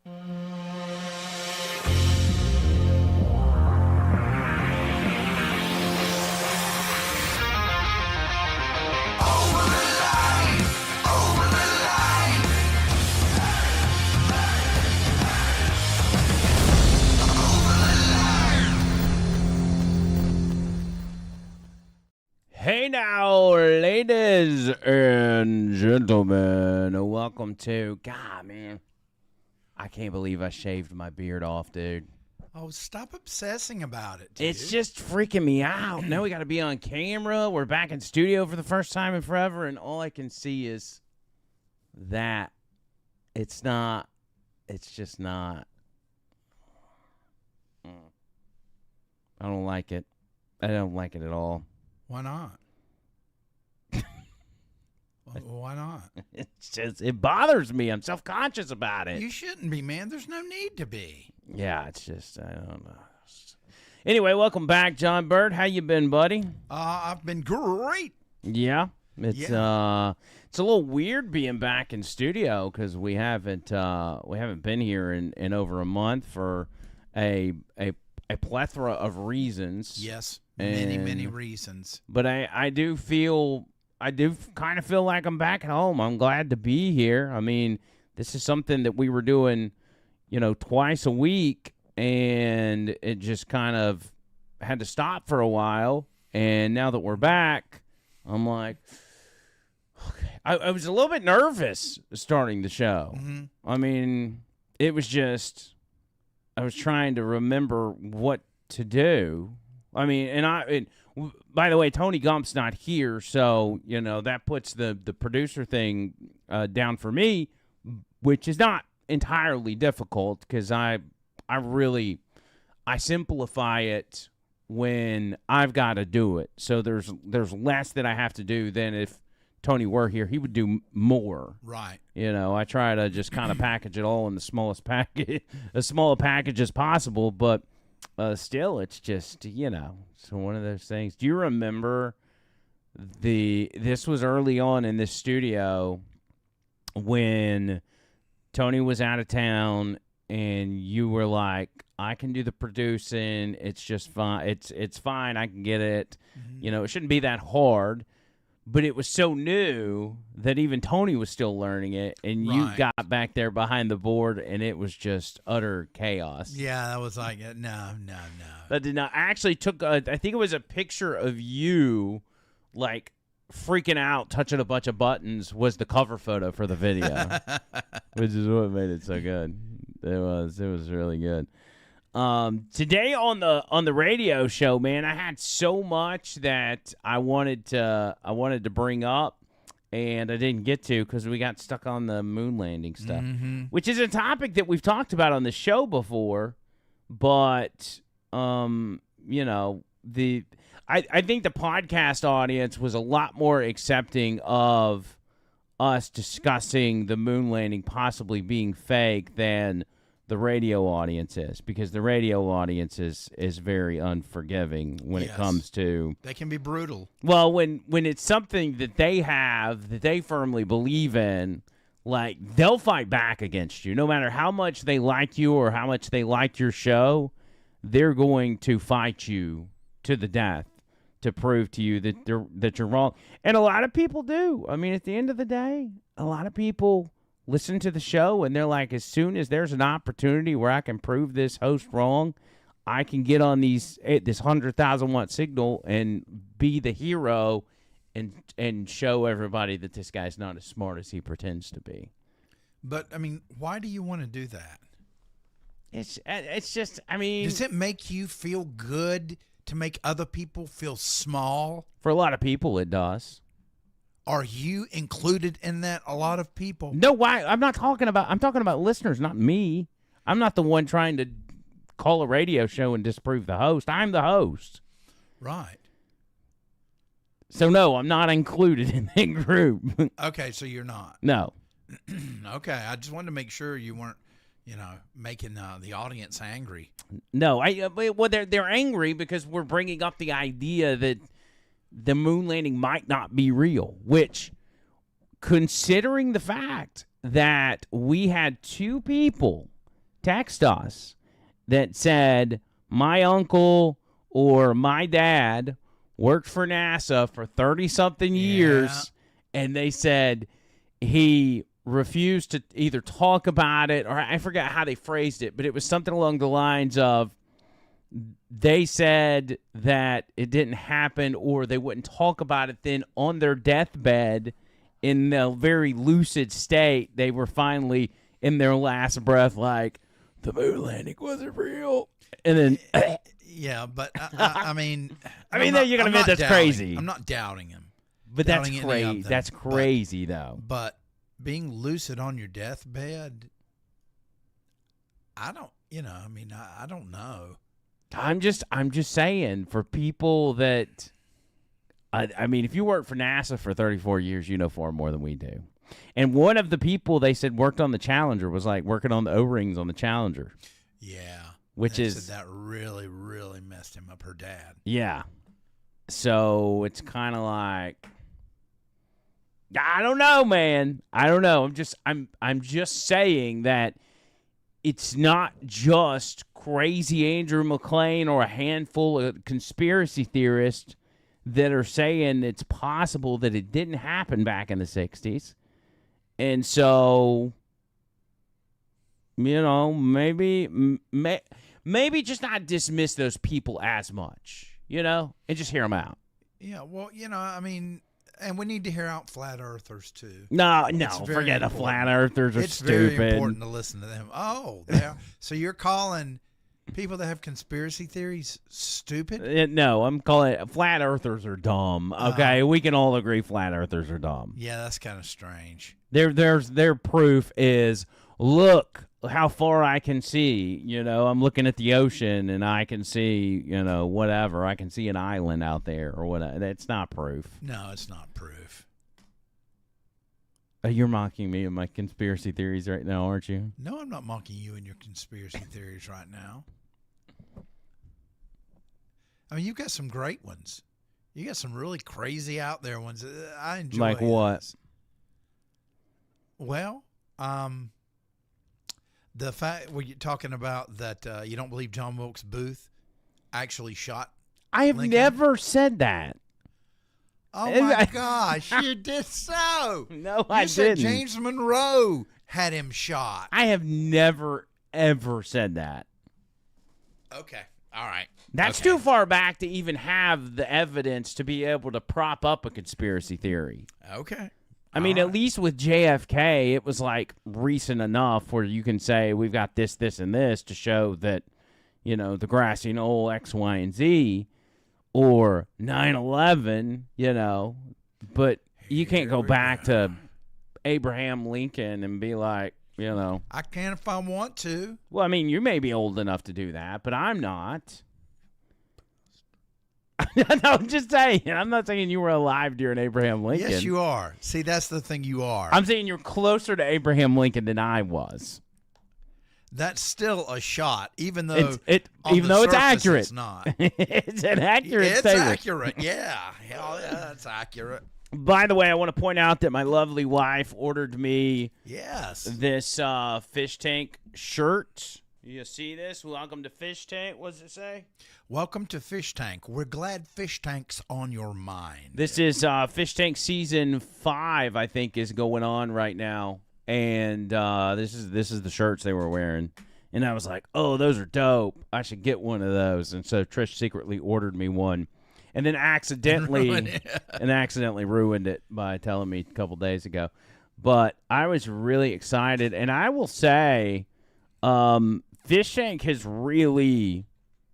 Hey now, ladies and gentlemen, welcome to, God, man, I can't believe I shaved my beard off, dude. Oh, stop obsessing about it, dude. It's just freaking me out. Now we got to be on camera. We're back in studio for the first time in forever, and all I can see is that it's just not. I don't like it. I don't like it at all. Why not? Why not? It bothers me. I'm self-conscious about it. You shouldn't be, man. There's no need to be. Yeah, it's just, I don't know. Anyway, welcome back, John Bird. How you been, buddy? I've been great. Yeah. It's a little weird being back in studio because we haven't been here in over a month for a plethora of reasons. Yes, many reasons. But I do kind of feel like I'm back at home. I'm glad to be here. I mean, this is something that we were doing, twice a week, and it just kind of had to stop for a while. And now that we're back, I'm like, okay. I was a little bit nervous starting the show. Mm-hmm. I mean, it was just, I was trying to remember what to do. I mean, by the way, Tony Gump's not here, so, that puts the producer thing down for me, which is not entirely difficult because I simplify it when I've got to do it. So there's less that I have to do than if Tony were here. He would do more. Right. I try to just kind of package it all in the smallest package, as small a package as possible, but still, it's just, so one of those things. Do you remember this was early on in this studio when Tony was out of town and you were like, I can do the producing. It's just fine. It's fine. I can get it. Mm-hmm. It shouldn't be that hard. But it was so new that even Tony was still learning it, and you got back there behind the board, and it was just utter chaos. Yeah, that was like, no. That did not. I actually took, I think it was a picture of you, like, freaking out, touching a bunch of buttons was the cover photo for the video, which is what made it so good. It was really good. Today on the radio show, man, I had so much that I wanted to bring up, and I didn't get to because we got stuck on the moon landing stuff, which is a topic that we've talked about on the show before. But I think the podcast audience was a lot more accepting of us discussing the moon landing possibly being fake than the radio audience is, because the radio audience is very unforgiving when it comes to... They can be brutal. Well, when it's something that they have, that they firmly believe in, like, they'll fight back against you. No matter how much they like you or how much they like your show, they're going to fight you to the death to prove to you that you're wrong. And a lot of people do. I mean, at the end of the day, a lot of people listen to the show, and they're like, as soon as there's an opportunity where I can prove this host wrong, I can get on this 100,000-watt signal and be the hero and show everybody that this guy's not as smart as he pretends to be. But, I mean, why do you want to do that? It's just, I mean... Does it make you feel good to make other people feel small? For a lot of people, it does. Are you included in that? A lot of people. No, why? I'm talking about listeners, not me. I'm not the one trying to call a radio show and disprove the host. I'm the host. Right. So no, I'm not included in that group. Okay, so you're not. No. Okay, I just wanted to make sure you weren't, making the audience angry. No, they're angry because we're bringing up the idea that the moon landing might not be real, which, considering the fact that we had two people text us that said, my uncle or my dad worked for NASA for 30-something years, and they said he refused to either talk about it, or I forgot how they phrased it, but it was something along the lines of they said that it didn't happen or they wouldn't talk about it. Then on their deathbed, in a very lucid state, they were finally in their last breath like, the moon landing wasn't real. And then... yeah, but I mean... I mean, you're going to admit that's crazy. I'm not doubting him. But that's crazy. That's crazy, though. But being lucid on your deathbed, I don't, I don't know. I'm just saying, for people that... I mean, if you work for NASA for 34 years, you know far more than we do. And one of the people they said worked on the Challenger was like working on the O-rings on the Challenger. Yeah. Which they is... said that really, really messed him up, her dad. Yeah. So it's kind of like... I don't know, man. I don't know. I'm just saying that it's not just crazy Andrew McLean or a handful of conspiracy theorists that are saying it's possible that it didn't happen back in the 60s. And so, maybe just not dismiss those people as much, and just hear them out. Yeah, well, I mean, and we need to hear out flat earthers, too. No, forget the flat earthers are stupid. It's very important to listen to them. Oh, so you're calling people that have conspiracy theories stupid? No, I'm calling it flat earthers are dumb. Okay, we can all agree flat earthers are dumb. Yeah, that's kind of strange. Their proof is, look how far I can see. I'm looking at the ocean and I can see, whatever. I can see an island out there or whatever. That's not proof. No, it's not proof. You're mocking me and my conspiracy theories right now, aren't you? No, I'm not mocking you and your conspiracy theories right now. I mean, you've got some great ones. You got some really crazy out there ones. I enjoy. Like what? Those. Well, the fact were you talking about that you don't believe John Wilkes Booth actually shot I have Lincoln? Never said that. Oh my gosh, you did so. No, I You said didn't. James Monroe had him shot. I have never, ever said that. Okay. All right. That's too far back to even have the evidence to be able to prop up a conspiracy theory. Okay. I mean, at least with JFK, it was like recent enough where you can say we've got this, this, and this to show that, the grassy knoll X, Y, and Z, or 9/11, but you can't go back to Abraham Lincoln and be like, I can if I want to. Well, I mean, you may be old enough to do that, but I'm not. No, I'm just saying. I'm not saying you were alive during Abraham Lincoln. Yes, you are. See, that's the thing, you are. I'm saying you're closer to Abraham Lincoln than I was. That's still a shot, even though it's accurate. It's not. It's an accurate It's statement. accurate. Yeah. Hell yeah, that's accurate. By the way, I want to point out that my lovely wife ordered me this fish tank shirt. You see this? Welcome to Fish Tank. What does it say? Welcome to Fish Tank. We're glad Fish Tank's on your mind. This is Fish Tank Season 5, I think, is going on right now. And this is the shirts they were wearing. And I was like, oh, those are dope. I should get one of those. And so Trish secretly ordered me one. And then accidentally ruined it by telling me a couple days ago. But I was really excited. And I will say, Fish Tank has really,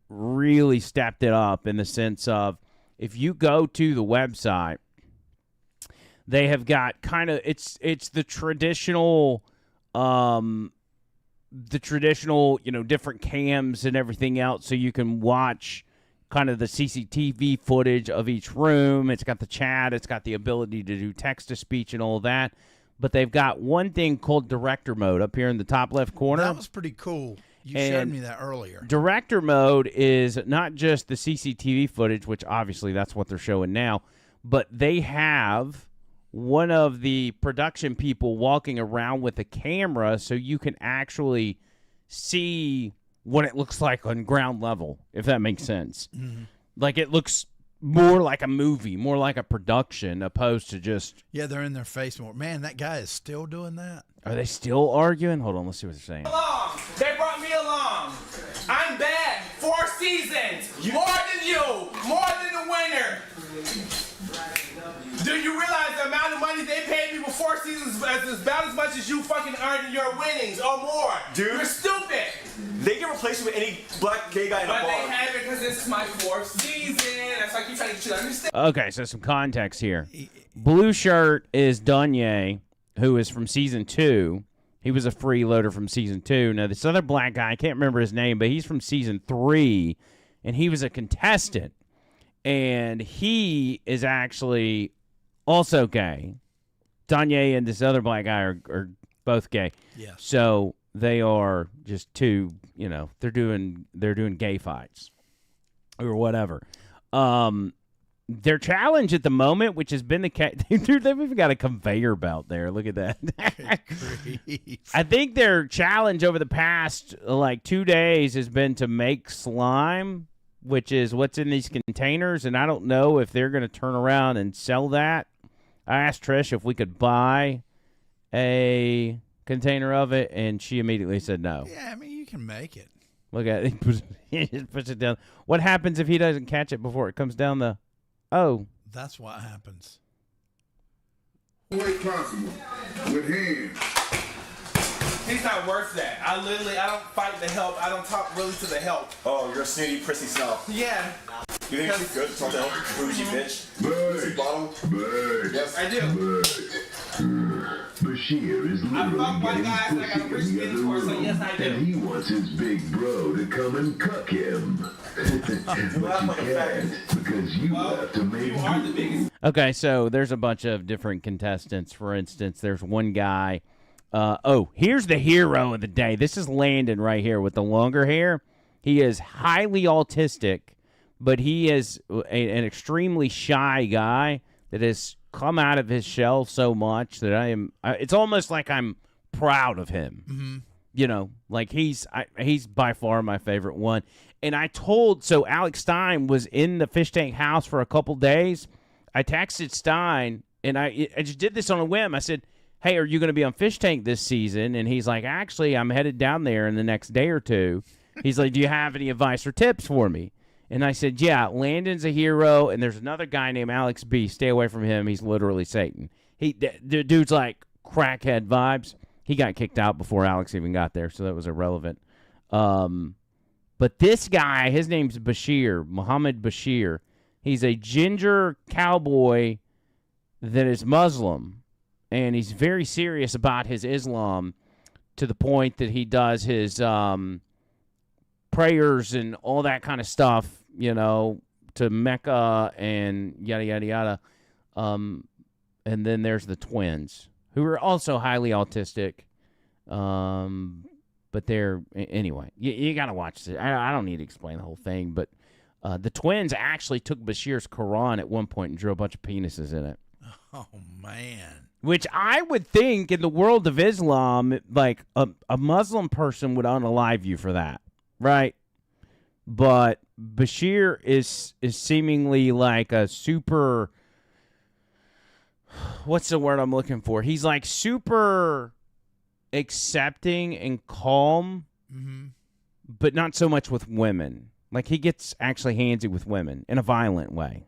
really stepped it up in the sense of if you go to the website, they have got kind of it's the traditional different cams and everything else, so you can watch kind of the CCTV footage of each room. It's got the chat, it's got the ability to do text to speech and all of that. But they've got one thing called director mode up here in the top left corner. That was pretty cool. You showed me that earlier. Director mode is not just the CCTV footage, which obviously that's what they're showing now, but they have one of the production people walking around with a camera so you can actually see what it looks like on ground level, if that makes sense. Mm-hmm. Like it looks more like a movie, more like a production, opposed to just. Yeah, they're in their face more. Man, that guy is still doing that. Are they still arguing? Hold on, let's see what they're saying. They brought me along. I'm back. 4 seasons. More than you. More than the winner. Do you realize the amount of money they paid me for 4 seasons is about as much as you fucking earned in your winnings or more? Dude. You're stupid. They can replace you with any black gay guy in a bar. But they haven't because this is my 4th season. That's why I keep trying to get you to understand. Okay, so some context here. Blue shirt is Dunye, who is from season 2. He was a freeloader from season 2. Now, this other black guy, I can't remember his name, but he's from season 3, and he was a contestant. And he is actually also gay. Dunye and this other black guy are both gay. Yes. So they are just two, they're doing gay fights or whatever. Their challenge at the moment, which has been the dude, they've even got a conveyor belt there. Look at that. I think their challenge over the past 2 days has been to make slime, which is what's in these containers, and I don't know if they're going to turn around and sell that. I asked Trish if we could buy a container of it, and she immediately said no. Yeah, I mean, you can make it. Look at it. He just puts it down. What happens if he doesn't catch it before it comes down the... Oh. That's what happens. Way possible. With hands. He's not worth that. I don't fight the help. I don't talk really to the help. Oh, you're a snooty, prissy snob. Yeah. You think she's good to talk to help? Bougie bitch. Bougie bottom. Yes, I do. Bashir is literally getting pussy in the other room, yes, I do. and he wants his big bro to come and cuck him. But you can't, because you have to make do. Okay, so there's a bunch of different contestants. For instance, there's one guy. Here's the hero of the day. This is Landon right here with the longer hair. He is highly autistic, but he is an extremely shy guy that has come out of his shell so much that it's almost like I'm proud of him. Mm-hmm. He's by far my favorite one. And so Alex Stein was in the fish tank house for a couple days. I texted Stein, and I just did this on a whim. I said, hey, are you going to be on Fish Tank this season? And he's like, actually, I'm headed down there in the next day or two. He's like, do you have any advice or tips for me? And I said, yeah, Landon's a hero, and there's another guy named Alex B. Stay away from him. He's literally Satan. The dude's like crackhead vibes. He got kicked out before Alex even got there, so that was irrelevant. But this guy, his name's Bashir, Muhammad Bashir. He's a ginger cowboy that is Muslim, and he's very serious about his Islam to the point that he does his prayers and all that kind of stuff, to Mecca and yada, yada, yada. And then there's the twins, who are also highly autistic. But anyway, you got to watch this. I don't need to explain the whole thing, but the twins actually took Bashir's Quran at one point and drew a bunch of penises in it. Oh, man. Which I would think in the world of Islam, like a Muslim person would unalive you for that, right? But Bashir is seemingly like a super... What's the word I'm looking for? He's like super accepting and calm, Mm-hmm. but not so much with women. Like he gets actually handsy with women in a violent way,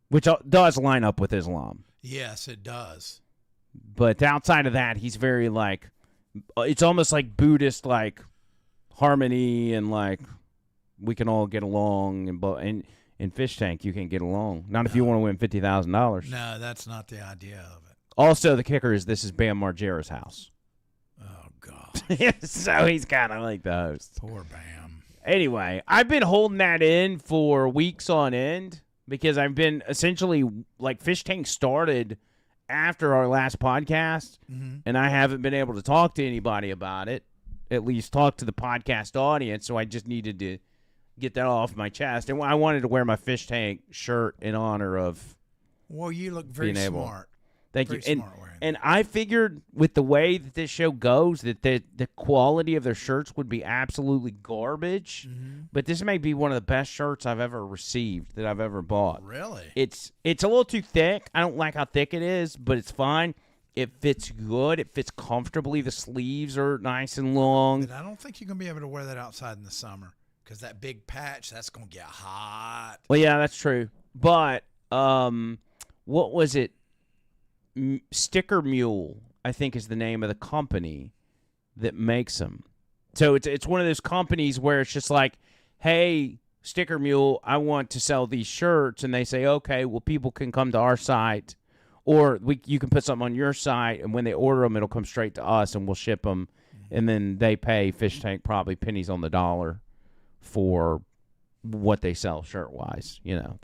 which does line up with Islam. Yes, it does. But outside of that, he's very like, it's almost like Buddhist, like harmony and like we can all get along. And in Fish Tank, you can get along. Not if you want to win $50,000. No, that's not the idea of it. Also, the kicker is this is Bam Margera's house. Oh, God. So he's kind of like the host. Poor Bam. Anyway, I've been holding that in for weeks on end because I've been essentially like Fish Tank started after our last podcast, and I haven't been able to talk to anybody about it, at least talk to the podcast audience, so I just needed to get that off my chest. And I wanted to wear my Fish Tank shirt in honor of Well, you look very being able. smart. Thank Pretty you. smart wearing And I figured with the way that this show goes that the quality of their shirts would be absolutely garbage. Mm-hmm. But this may be one of the best shirts I've ever received that I've ever bought. Really? It's a little too thick. I don't like how thick it is, but it's fine. It fits good. It fits comfortably. The sleeves are nice and long. But I don't think you're going to be able to wear that outside in the summer because that big patch, that's going to get hot. Well, yeah, that's true. But what was it? Sticker Mule, I think, is the name of the company that makes them. So it's one of those companies where it's just like, hey, Sticker Mule, I want to sell these shirts, and they say, okay, well, people can come to our site, or you can put something on your site, and when they order them, it'll come straight to us, and we'll ship them, and then they pay Fish Tank probably pennies on the dollar for what they sell shirt-wise. You know,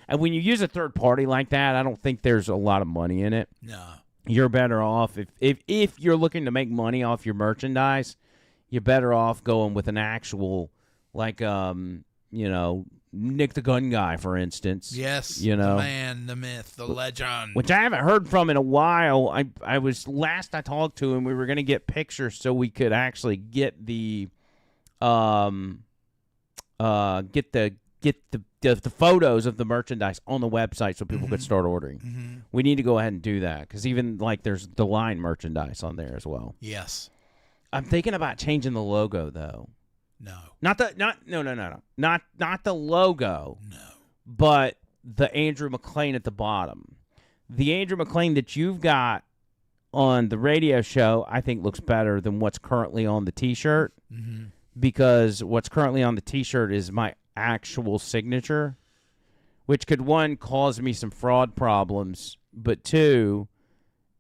and when you use a third party like that, I don't think there's a lot of money in it. No. You're better off if you're looking to make money off your merchandise, you're better off going with an actual, like, Nick the Gun Guy, for instance. Yes. You know, the man, the myth, the legend. which I haven't heard from in a while. I was last I talked to him, we were going to get pictures so we could actually get the the photos of the merchandise on the website so people could start ordering. Mm-hmm. We need to go ahead and do that because even like there's the line merchandise on there as well. Yes. I'm thinking about changing the logo though. No. Not the logo. No. But the Andrew McLean at the bottom. The Andrew McLean that you've got on the radio show, I think looks better than what's currently on the T-shirt. Mm-hmm. Because what's currently on the T-shirt is my actual signature, which could, one, cause me some fraud problems, but two,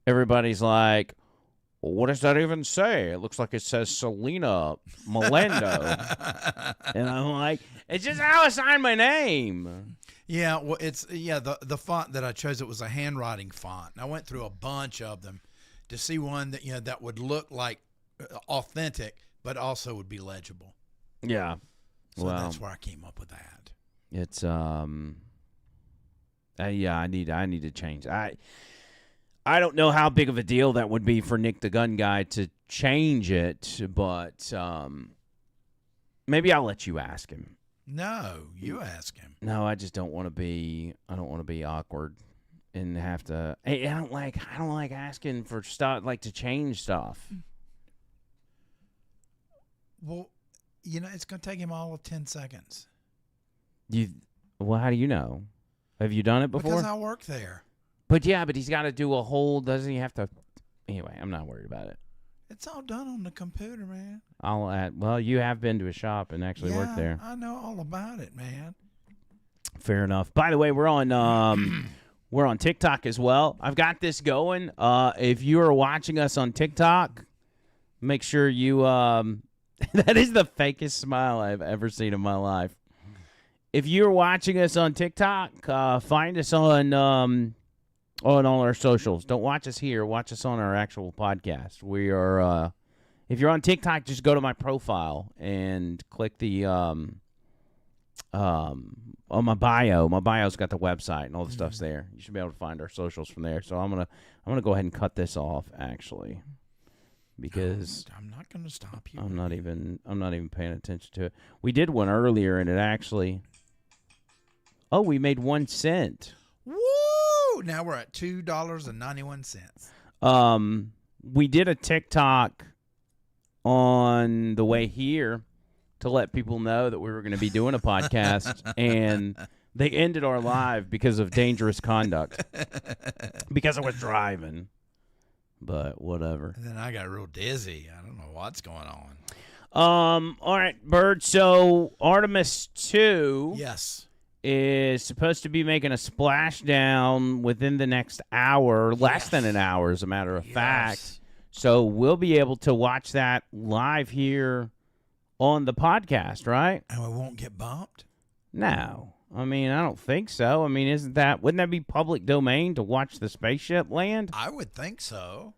everybody's like, well, what does that even say? It looks like it says Selena Melendo. And I'm like, it's just how I sign my name. Yeah, well, the font that I chose, it was a handwriting font. And I went through a bunch of them to see one that that would look like authentic, but also would be legible. Yeah. So that's where I came up with that. It's yeah, I need to change. I don't know how big of a deal that would be for Nick the Gun Guy to change it, but maybe I'll let you ask him. No, you ask him. No, I just don't want to be. I don't want to be awkward and have to. I don't like asking for stuff, like to change stuff. Well, it's going to take him all of 10 seconds. Well, how do you know? Have you done it before? Because I work there. But he's got to do a whole. Doesn't he have to? Anyway, I'm not worried about it. It's all done on the computer, man. Well, you have been to a shop and actually worked there. I know all about it, man. Fair enough. By the way, we're on TikTok as well. I've got this going. If you are watching us on TikTok, make sure you that is the fakest smile I've ever seen in my life. If you're watching us on TikTok, find us on all our socials. Don't watch us here. Watch us on our actual podcast. We are, if you're on TikTok, just go to my profile and click the on my bio. My bio's got the website and all the stuff's there. You should be able to find our socials from there. So I'm gonna go ahead and cut this off actually, because I'm not going to stop you. I'm not even paying attention to it. We did one earlier and it actually. Oh, we made 1 cent. Woo! Now we're at $2.91. We did a TikTok on the way here to let people know that we were going to be doing a podcast, and they ended our live because of dangerous conduct. Because I was driving. But whatever. And then I got real dizzy. I don't know what's going on. All right, Bird. So Artemis II. Yes. Is supposed to be making a splashdown within the next hour, less than an hour, as a matter of fact. So we'll be able to watch that live here on the podcast, right? And we won't get bumped? No. I mean, I don't think so. I mean, wouldn't that be public domain to watch the spaceship land? I would think so.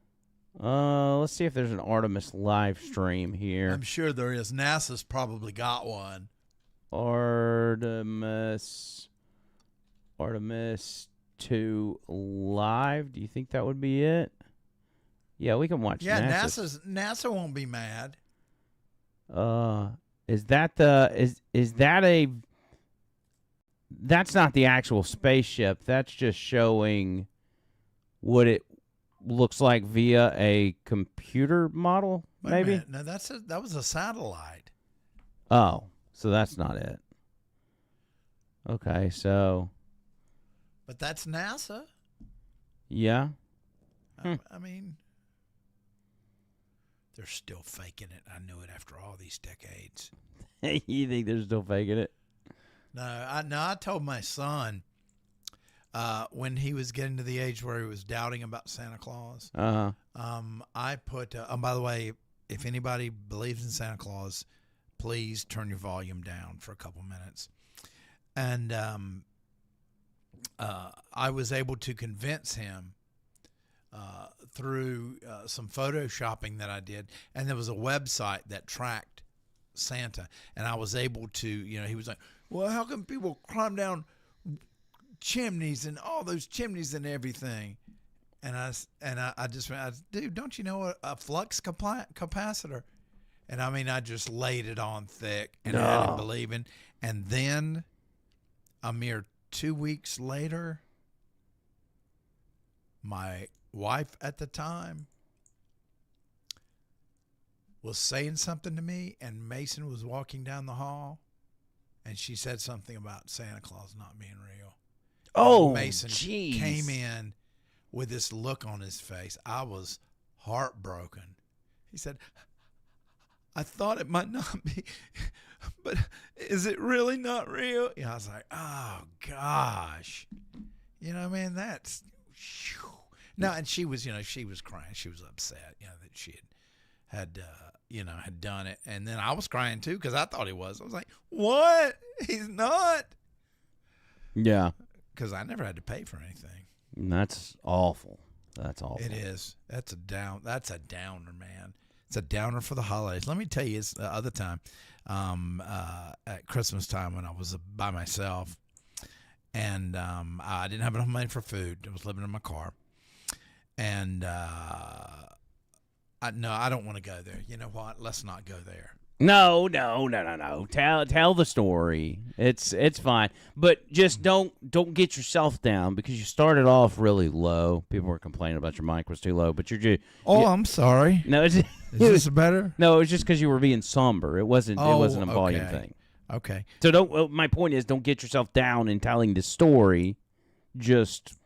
Let's see if there's an Artemis live stream here. I'm sure there is. NASA's probably got one. Artemis II live. Do you think that would be it? Yeah, we can watch. Yeah, NASA. NASA won't be mad. Is that a? That's not the actual spaceship. That's just showing what it looks like via a computer model. Wait a Maybe. minute. No, that was a satellite. Oh, so that's not it. Okay, so But that's NASA. yeah. I mean, they're still faking it. I knew it after all these decades. You think they're still faking it? No, I told my son when he was getting to the age where he was doubting about Santa Claus. I put. By the way, if anybody believes in Santa Claus, please turn your volume down for a couple minutes. And I was able to convince him through some photoshopping that I did, and there was a website that tracked Santa, and I was able to, he was like, well, how come people climb down chimneys and all those chimneys and everything? And I just went, dude, don't you know a flux capacitor? And I mean, I just laid it on thick and had him believing. And then a mere 2 weeks later, my wife at the time was saying something to me, and Mason was walking down the hall, and she said something about Santa Claus not being real. Oh, and Mason geez. came in with this look on his face. I was heartbroken. He said, I thought it might not be, but is it really not real? Yeah, I was like, oh gosh, man, that's no. And she was, she was crying. She was upset, that she had done it. And then I was crying too because I thought he was. I was like, what? He's not. Yeah, because I never had to pay for anything. That's awful. That's awful. It is. That's a downer, man. It's a downer for the holidays. Let me tell you, it's the other time, at Christmas time when I was by myself, and I didn't have enough money for food. I was living in my car, and I don't want to go there. You know what? Let's not go there. No. Tell the story. It's fine, but just don't get yourself down because you started off really low. People were complaining about your mic was too low, but you're just. I'm sorry. No, is this better? No, it was just because you were being somber. It wasn't. It wasn't a volume thing. Okay. So don't. My point is, don't get yourself down in telling the story. Just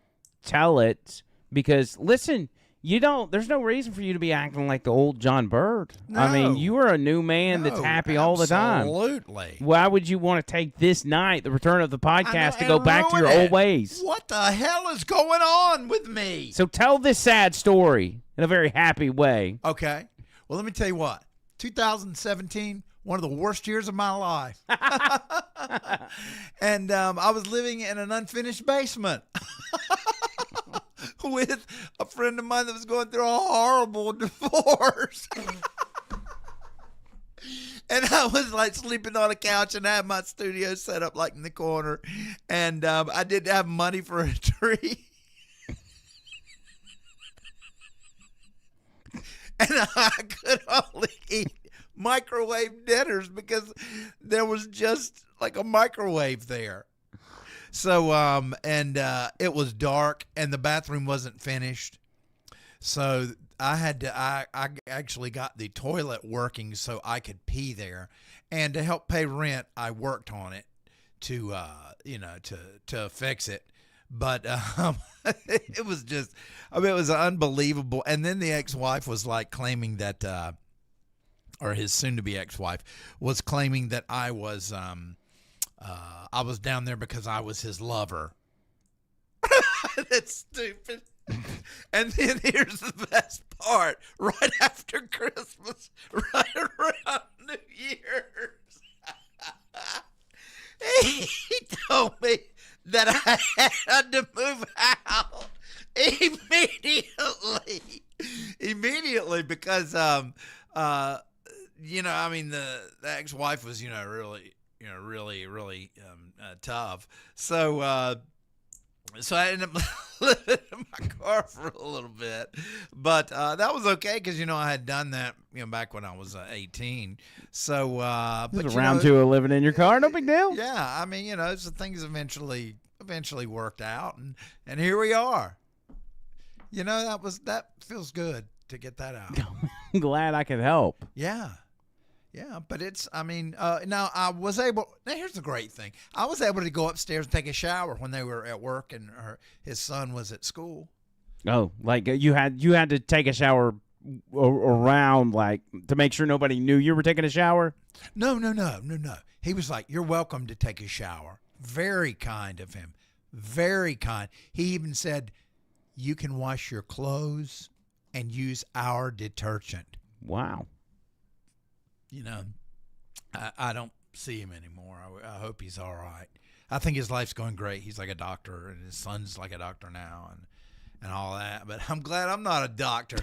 tell it because listen. There's no reason for you to be acting like the old John Bird. No. I mean, you are a new man that's happy all the time. Absolutely. Why would you want to take this night, the return of the podcast, to go back to your old ways? What the hell is going on with me? So tell this sad story in a very happy way. Okay. Well, let me tell you what. 2017, one of the worst years of my life. And I was living in an unfinished basement. With a friend of mine that was going through a horrible divorce. And I was like sleeping on a couch and I had my studio set up like in the corner. And I didn't have money for a tree. And I could only eat microwave dinners because there was just like a microwave there. So, it was dark and the bathroom wasn't finished. So I actually got the toilet working so I could pee there. And to help pay rent, I worked on it to fix it. But, it was just, it was unbelievable. And then the ex-wife was like claiming that, or his soon-to-be ex-wife was claiming that I was down there because I was his lover. That's stupid. And then here's the best part. Right after Christmas, right around New Year's, he told me that I had to move out immediately because, the ex-wife was, really tough. So So I ended up living in my car for a little bit, but that was okay because I had done that back when I was 18. So, but This is round two of living in your car. No big deal. yeah, I mean, so things eventually worked out, and here we are. That feels good to get that out. I'm glad I could help. Yeah. Yeah, but now I was able. Now here's the great thing: I was able to go upstairs and take a shower when they were at work and his son was at school. Oh, like you had to take a shower around, like to make sure nobody knew you were taking a shower. No. He was like, "You're welcome to take a shower." Very kind of him. Very kind. He even said, "You can wash your clothes and use our detergent." Wow. I don't see him anymore. I hope he's all right. I think his life's going great. He's like a doctor, and his son's like a doctor now, and all that. But I'm glad I'm not a doctor.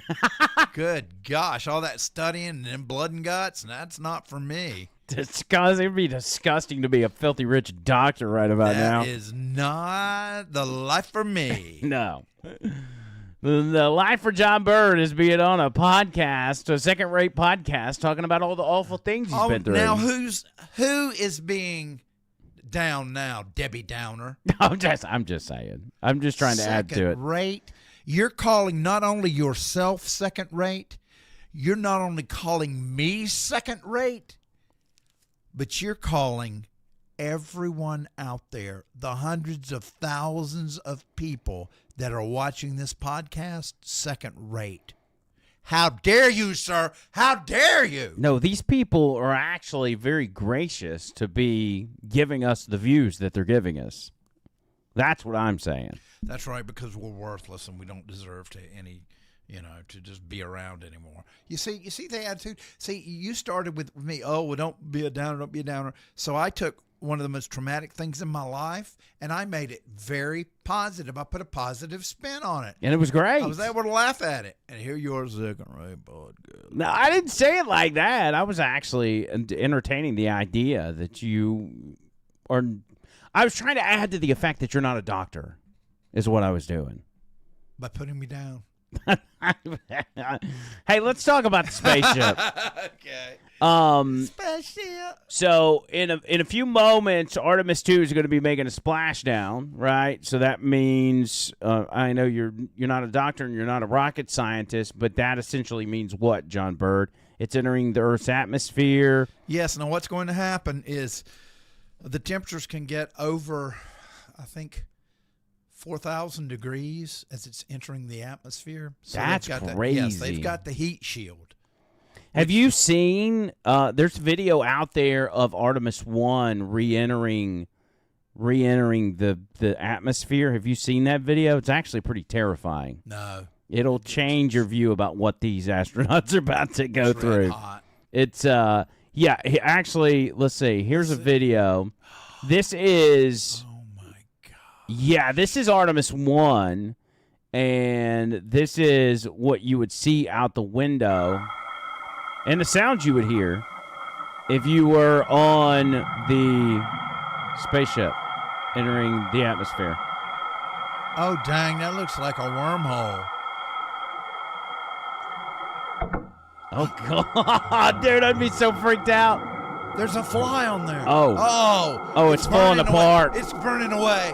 Good gosh, all that studying and then blood and guts, and that's not for me. Disgusting. It'd be disgusting to be a filthy rich doctor right about now. That is not the life for me. No. The life for John Bird is being on a podcast, a second-rate podcast, talking about all the awful things he's been through. Now who is being down now? Debbie Downer. I'm just saying. I'm just trying to add to it. Second rate. You're calling not only yourself second rate, you're not only calling me second rate, but you're calling everyone out there, the hundreds of thousands of people that are watching this podcast, second rate. How dare you, sir? How dare you? No, these people are actually very gracious to be giving us the views that they're giving us. That's what I'm saying. That's right, because we're worthless and we don't deserve to to just be around anymore. You see the attitude? See, you started with me, oh, well, don't be a downer. So I took one of the most traumatic things in my life, and I made it very positive. I put a positive spin on it. And it was great. I was able to laugh at it. And here you are, second-rate podcast. No, I didn't say it like that. I was actually entertaining the idea that you are... I was trying to add to the effect that you're not a doctor, is what I was doing. By putting me down. Hey, let's talk about the spaceship. Okay. Spaceship. So in a few moments, Artemis II is going to be making a splashdown, right? So that means I know you're not a doctor and you're not a rocket scientist, but that essentially means what, John Bird? It's entering the Earth's atmosphere. Yes. Now what's going to happen is the temperatures can get over, I think, 4,000 degrees as it's entering the atmosphere. So that's crazy. Yes, they've got the heat shield. Have you seen? There's video out there of Artemis I re-entering the atmosphere. Have you seen that video? It's actually pretty terrifying. No. It'll change your view about what these astronauts are about to go through. Hot. It's actually, let's see. Here's a video. This is this is Artemis I, and this is what you would see out the window. And the sounds you would hear if you were on the spaceship entering the atmosphere. Oh, dang, that looks like a wormhole. Oh, God, dude, I'd be so freaked out. There's a fly on there. Oh, it's falling apart. It's burning away.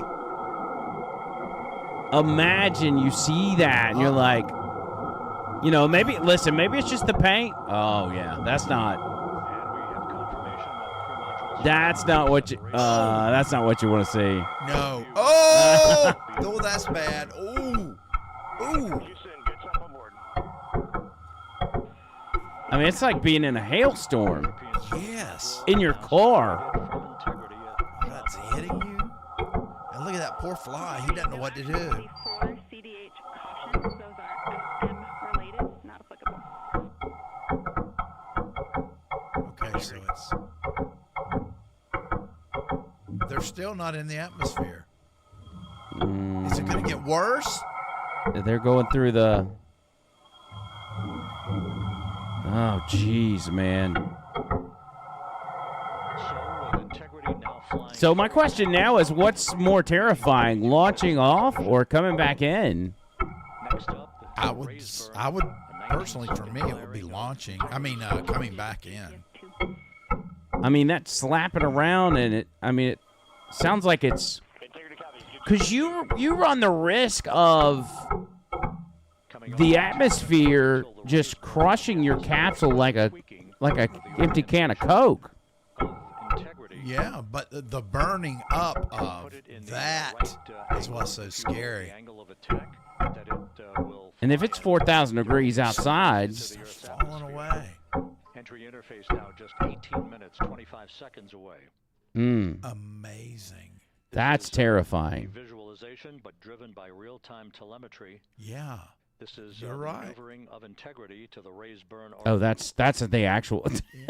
Imagine you see that, and you're like, maybe it's just the paint. Oh, yeah, that's not what you want to see. No. Oh, oh, that's bad. Ooh. I mean, it's like being in a hailstorm. Yes. In your car. That's hitting you. And look at that poor fly. He doesn't know what to do. Okay, so they're still not in the atmosphere. Is it going to get worse? They're going through the... Oh, jeez, man. So my question now is, what's more terrifying, launching off or coming back in? I would personally, for me, it would be launching. Coming back in. I mean, that's slapping around, and it sounds like it's because you run the risk of the atmosphere just crushing your capsule like a empty can of Coke. Yeah, but the burning up of that is what's so scary. And if it's 4,000 degrees outside, It's falling away. Entry interface now just 18 minutes, 25 seconds away. Amazing. that's terrifying. Visualization, but driven by real-time telemetry. Yeah. This is You're right. maneuvering of integrity to the raised burn. Oh, that's the actual.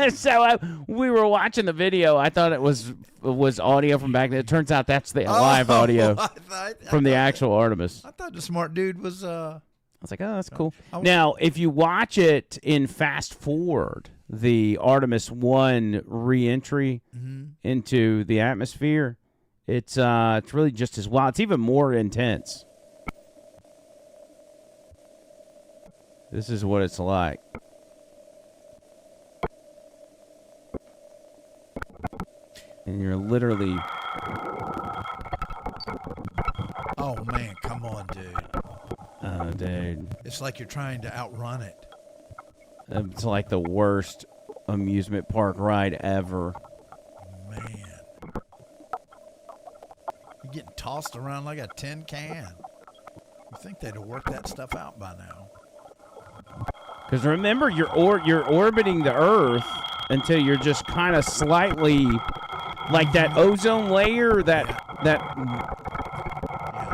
So we were watching the video. I thought it was audio from back then. It turns out that's the live audio from the actual Artemis. I thought the smart dude was. I was like, oh, that's cool. Now, if you watch it in fast forward, the Artemis I re-entry into the atmosphere, it's really just as wild. It's even more intense. This is what it's like. And you're literally... Oh, man, come on, dude. Oh, dude. It's like you're trying to outrun it. It's like the worst amusement park ride ever. Man. You're getting tossed around like a tin can. You think they'd have worked that stuff out by now. Because remember, you're orbiting the Earth until you're just kind of slightly, like that ozone layer, that.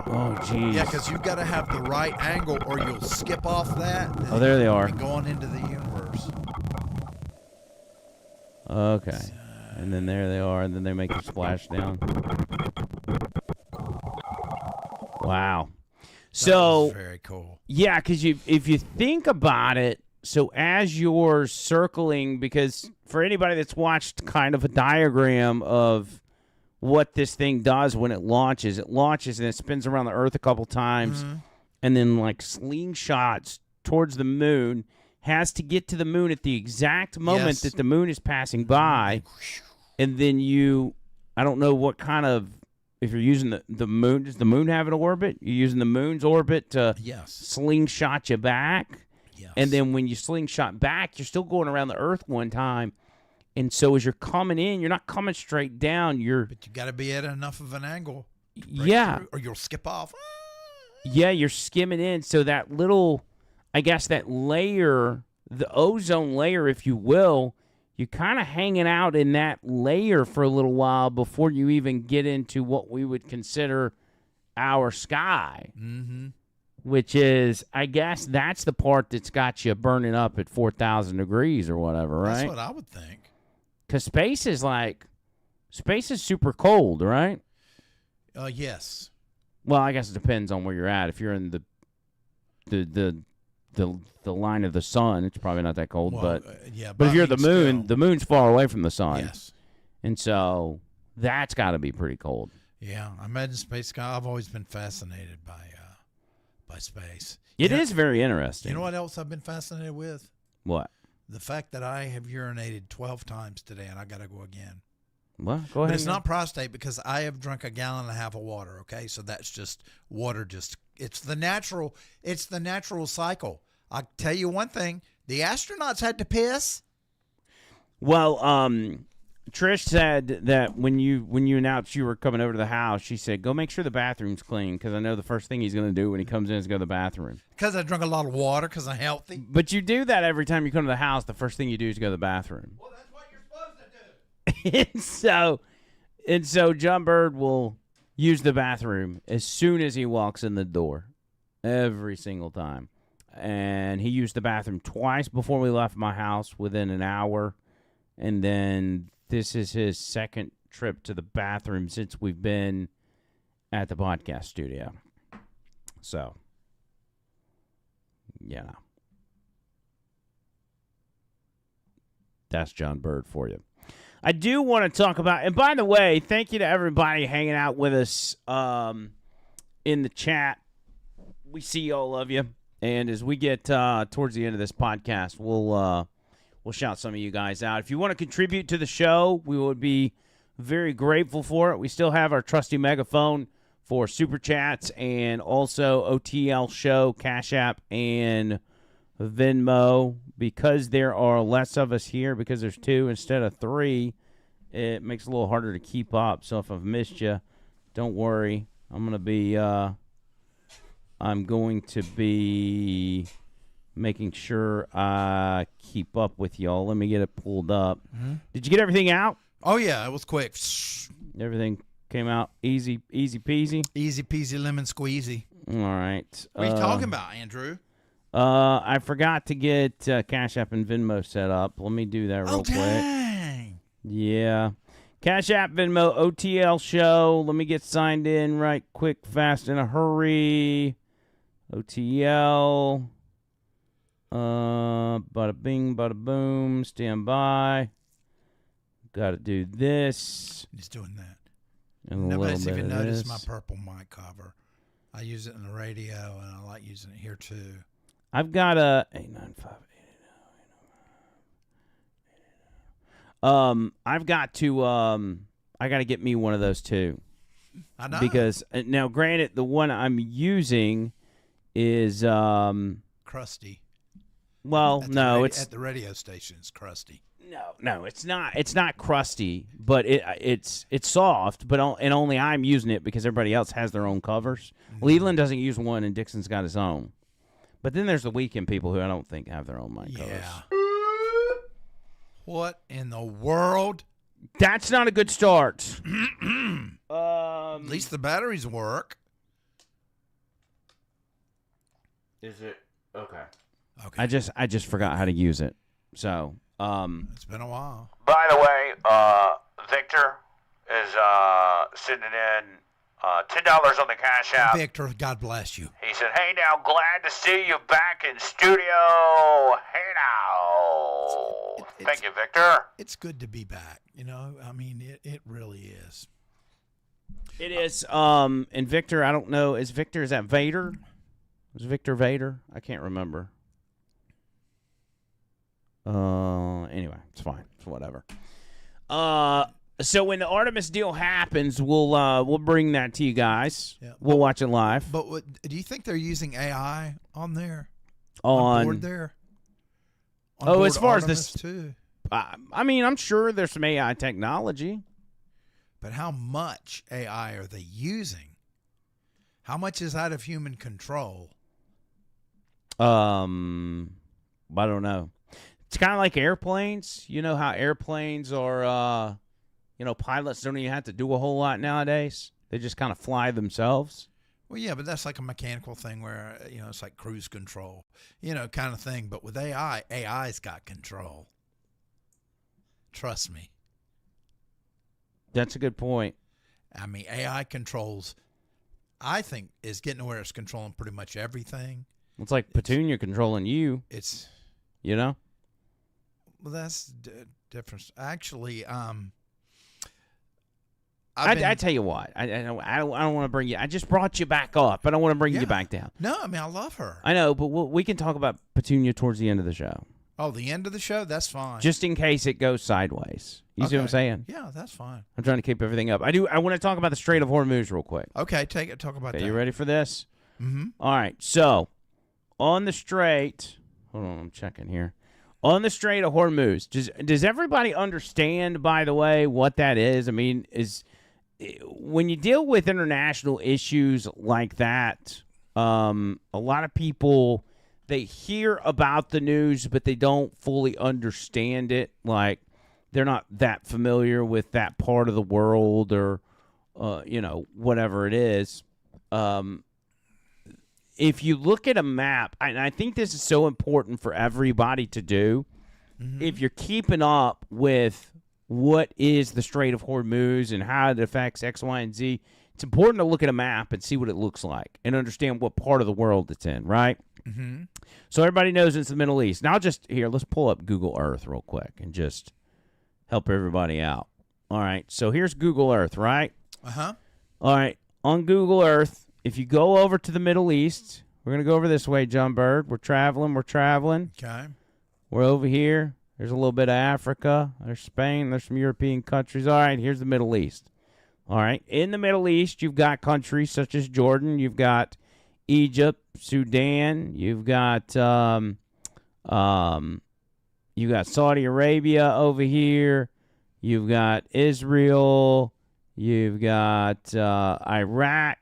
Oh, geez. Yeah, because you've got to have the right angle or you'll skip off that. Oh, there they are. And going into the universe. Okay. And then there they are, and then they make a splashdown. Wow. So That was very cool. Yeah, because if you think about it, so as you're circling, because for anybody that's watched kind of a diagram of what this thing does when it launches and it spins around the Earth a couple times, and then like slingshots towards the moon, has to get to the moon at the exact moment that the moon is passing by, and then I don't know what kind of. If you're using the moon, does the moon have an orbit? You're using the moon's orbit to slingshot you back. Yes. And then when you slingshot back, you're still going around the Earth one time. And so as you're coming in, you're not coming straight down. But you got to be at enough of an angle. Yeah. Or you'll skip off. Yeah, you're skimming in. So that little, I guess that layer, the ozone layer, if you will, you're kind of hanging out in that layer for a little while before you even get into what we would consider our sky, which is, I guess, that's the part that's got you burning up at 4,000 degrees or whatever, right? That's what I would think. Because space is super cold, right? Yes. Well, I guess it depends on where you're at. If you're in the line of the sun, it's probably not that cold. Well, but if you're the moon, the moon's far away from the sun. Yes. And so that's got to be pretty cold. Yeah, I imagine space. I've always been fascinated by space. It is very interesting. You know what else I've been fascinated with? What? The fact that I have urinated 12 times today and I got to go again. Well, go ahead. But it's not prostate because I have drunk 1.5 gallons of water, okay? So that's just water it's the natural cycle. I'll tell you one thing, the astronauts had to piss. Well, Trish said that when you announced you were coming over to the house, she said, go make sure the bathroom's clean because I know the first thing he's going to do when he comes in is go to the bathroom. Because I drank a lot of water because I'm healthy. But you do that every time you come to the house. The first thing you do is go to the bathroom. Well, that's what you're supposed to do. and so John Bird will use the bathroom as soon as he walks in the door, every single time. And he used the bathroom twice before we left my house within an hour. And then this is his second trip to the bathroom since we've been at the podcast studio. So, yeah. That's John Bird for you. I do want to talk about, and by the way, thank you to everybody hanging out with us in the chat. We see all of you, and as we get towards the end of this podcast, we'll shout some of you guys out. If you want to contribute to the show, we would be very grateful for it. We still have our trusty megaphone for Super Chats and also OTL Show, Cash App, and Venmo. Because there are less of us here, because there's 2 instead of 3, it makes it a little harder to keep up. So if I've missed you, don't worry. I'm going to be making sure I keep up with y'all. Let me get it pulled up. Mm-hmm. Did you get everything out? Oh, yeah, it was quick. Everything came out easy peasy? Easy peasy lemon squeezy. All right. What are you talking about, Andrew? I forgot to get Cash App and Venmo set up. Let me do that real quick. Dang. Yeah. Cash App, Venmo, OTL Show. Let me get signed in right quick, fast, in a hurry. OTL. Bada bing, bada boom. Stand by. Got to do this. Just doing that. And Nobody's even noticed my purple mic cover. I use it in the radio, and I like using it here, too. I've got a 895. I've got to I got to get me one of those too. I know. Because now, granted, the one I'm using is crusty. Well, no, it's at the radio station. It's crusty. No, it's not. It's not crusty, but it's soft. But and only I'm using it because everybody else has their own covers. Mm-hmm. Leland doesn't use one, and Dixon's got his own. But then there's the weekend people who I don't think have their own mic covers. Yeah. What in the world? That's not a good start. At least the batteries work. Is it okay? Okay. I just forgot how to use it. So it's been a while. By the way, Victor is sending in $10 on the Cash App. Victor, God bless you. He said, "Hey now, glad to see you back in studio. Hey now." Thank you, Victor. It's good to be back. You know, I mean, it really is. it is. And Victor, I don't know. Is that Vader? Is Victor Vader? I can't remember. Anyway, it's fine. It's whatever. So when the Artemis deal happens, we'll bring that to you guys. Yeah. We'll watch it live. But do you think they're using AI on there? On board there? As far Artemis as this, too. I mean, I'm sure there's some AI technology. But how much AI are they using? How much is out of human control? I don't know. It's kind of like airplanes. You know how airplanes are, pilots don't even have to do a whole lot nowadays. They just kind of fly themselves. Well, yeah, but that's like a mechanical thing where, it's like cruise control, kind of thing. But with AI, AI's got control. Trust me. That's a good point. I mean, AI controls, I think, is getting to where it's controlling pretty much everything. It's like Petunia controlling you. Well, that's different. Actually, I tell you what, I don't want to bring you. I just brought you back up. I don't want to bring you back down. No, I mean, I love her. I know, but we can talk about Petunia towards the end of the show. Oh, the end of the show? That's fine. Just in case it goes sideways. You see what I'm saying? Yeah, that's fine. I'm trying to keep everything up. I want to talk about the Strait of Hormuz real quick. Okay, talk about that. You ready for this? Mm-hmm. All right. So, on the Strait, hold on, I'm checking here. On the Strait of Hormuz, does everybody understand, by the way, what that is? I mean, when you deal with international issues like that, a lot of people, they hear about the news, but they don't fully understand it. Like, they're not that familiar with that part of the world or, whatever it is. If you look at a map, and I think this is so important for everybody to do, if you're keeping up with what is the Strait of Hormuz and how it affects X, Y, and Z, it's important to look at a map and see what it looks like and understand what part of the world it's in, right? Mm-hmm. So everybody knows it's the Middle East. Now, let's pull up Google Earth real quick and just help everybody out. All right, so here's Google Earth, right? Uh-huh. All right, on Google Earth, if you go over to the Middle East, we're going to go over this way, John Bird. We're traveling. Okay. We're over here. There's a little bit of Africa. There's Spain. There's some European countries. All right, here's the Middle East. All right, in the Middle East, you've got countries such as Jordan. You've got Egypt, Sudan. You've got Saudi Arabia over here. You've got Israel. You've got Iraq.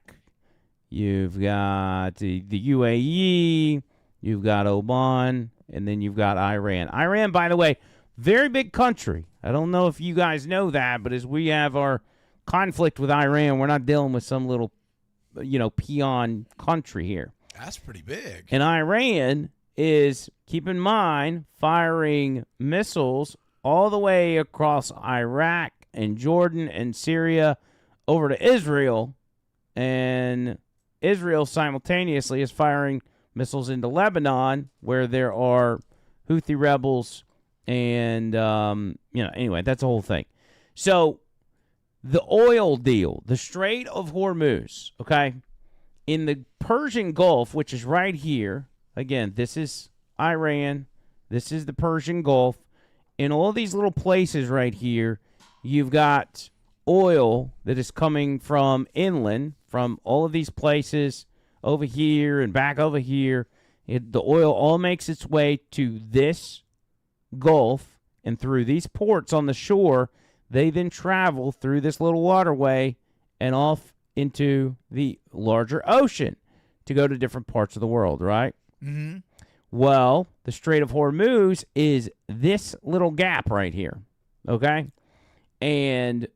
You've got the UAE. You've got Oman. And then you've got Iran. Iran, by the way, very big country. I don't know if you guys know that, but as we have our conflict with Iran, we're not dealing with some little, peon country here. That's pretty big. And Iran is, keep in mind, firing missiles all the way across Iraq and Jordan and Syria over to Israel. And Israel simultaneously is firing missiles into Lebanon, where there are Houthi rebels. And, anyway, that's the whole thing. So the oil deal, the Strait of Hormuz, okay, in the Persian Gulf, which is right here. Again, this is Iran. This is the Persian Gulf. In all these little places right here, you've got oil that is coming from inland, from all of these places over here and back over here. The oil all makes its way to this Gulf, and through these ports on the shore, they then travel through this little waterway and off into the larger ocean to go to different parts of the world, right? Mm-hmm. Well, the Strait of Hormuz is this little gap right here, okay? And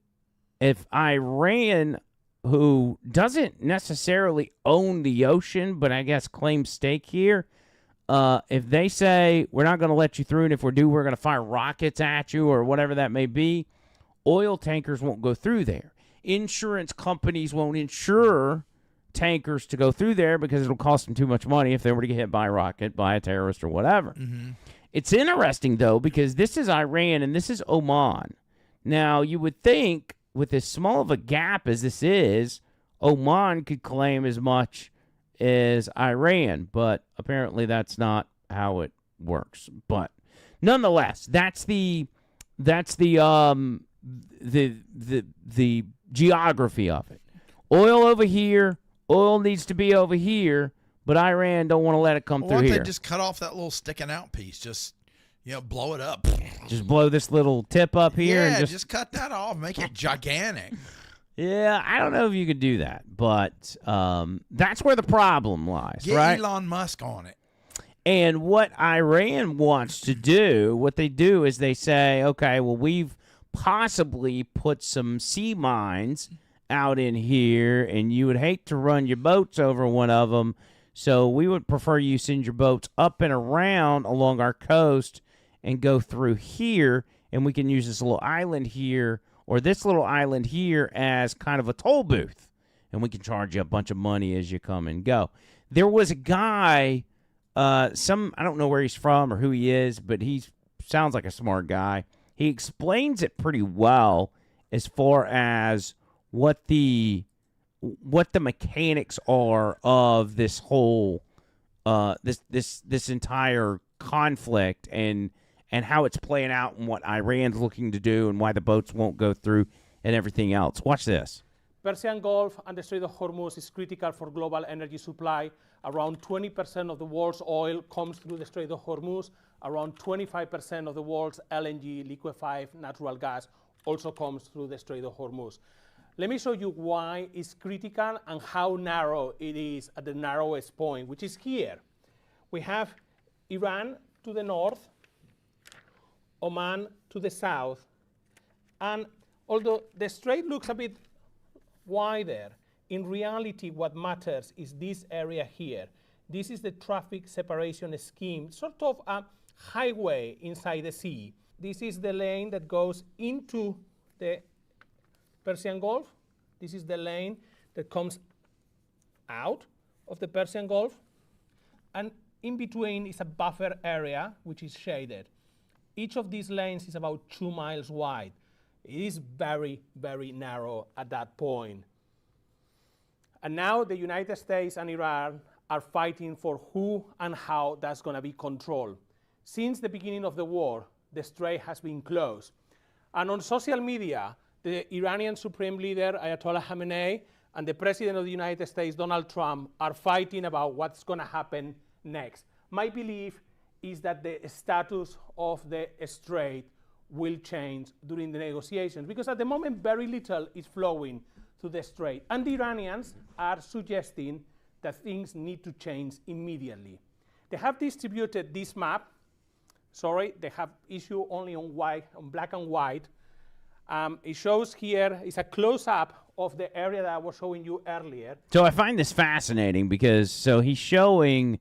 if Iran, who doesn't necessarily own the ocean, but I guess claims stake here, if they say, we're not going to let you through, and if we do, we're going to fire rockets at you or whatever that may be, oil tankers won't go through there. Insurance companies won't insure tankers to go through there because it'll cost them too much money if they were to get hit by a rocket, by a terrorist or whatever. Mm-hmm. It's interesting, though, because this is Iran and this is Oman. Now, you would think with as small of a gap as this is, Oman could claim as much as Iran, but apparently that's not how it works. But nonetheless, that's the geography of it. Oil over here, oil needs to be over here, but Iran don't want to let it come Why through don't here. they just cut off that little sticking out piece? Just, blow it up. Just blow this little tip up here Yeah, and just cut that off. Make it gigantic. Yeah, I don't know if you could do that, but that's where the problem lies, Get right? Elon Musk on it. And what Iran wants to do, what they do is they say, okay, well, we've possibly put some sea mines out in here, and you would hate to run your boats over one of them, so we would prefer you send your boats up and around along our coast and go through here, and we can use this little island here or this little island here as kind of a toll booth, and we can charge you a bunch of money as you come and go. There was a guy, I don't know where he's from or who he is, but he sounds like a smart guy. He explains it pretty well as far as what the mechanics are of this whole this entire conflict and how it's playing out and what Iran's looking to do and why the boats won't go through and everything else. Watch this. Persian Gulf and the Strait of Hormuz is critical for global energy supply. Around 20% of the world's oil comes through the Strait of Hormuz. Around 25% of the world's LNG, liquefied natural gas, also comes through the Strait of Hormuz. Let me show you why it's critical and how narrow it is at the narrowest point, which is here. We have Iran to the north, Oman to the south, and although the strait looks a bit wider, in reality what matters is this area here. This is the traffic separation scheme, sort of a highway inside the sea. This is the lane that goes into the Persian Gulf. This is the lane that comes out of the Persian Gulf. And in between is a buffer area, which is shaded. Each of these lanes is about 2 miles wide. It is very, very narrow at that point. And now the United States and Iran are fighting for who and how that's going to be controlled. Since the beginning of the war, the strait has been closed. And on social media, the Iranian Supreme Leader, Ayatollah Khamenei, and the President of the United States, Donald Trump, are fighting about what's going to happen next. My belief is that the status of the strait will change during the negotiations, because at the moment, very little is flowing to the strait. And the Iranians are suggesting that things need to change immediately. They have distributed this map. Sorry, they have issued only on black and white. It shows here, it's a close-up of the area that I was showing you earlier. So I find this fascinating because, he's showing,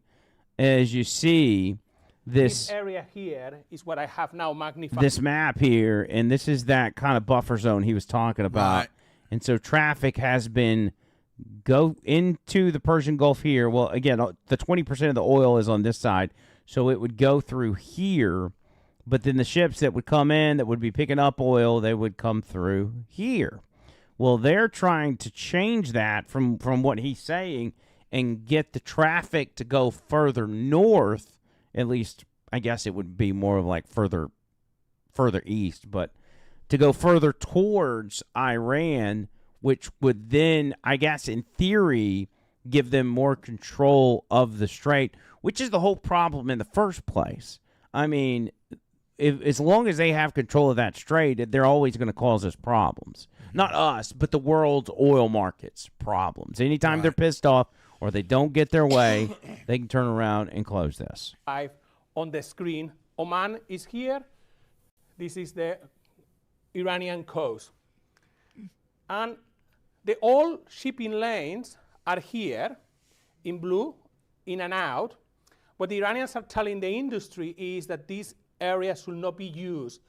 as you see, this area here is what I have now magnified. This map here, and this is that kind of buffer zone he was talking about. Right. And so traffic has been go into the Persian Gulf here. Well, again, the 20% of the oil is on this side, so it would go through here. But then the ships that would come in that would be picking up oil, they would come through here. Well, they're trying to change that from what he's saying and get the traffic to go further north. At least, I guess it would be more of like further east, but to go further towards Iran, which would then, I guess, in theory, give them more control of the strait, which is the whole problem in the first place. I mean, as long as they have control of that strait, they're always going to cause us problems. Not us, but the world's oil markets problems. Anytime they're pissed off or they don't get their way, they can turn around and close this. On the screen, Oman is here. This is the Iranian coast. And all shipping lanes are here in blue, in and out. What the Iranians are telling the industry is that these areas should not be used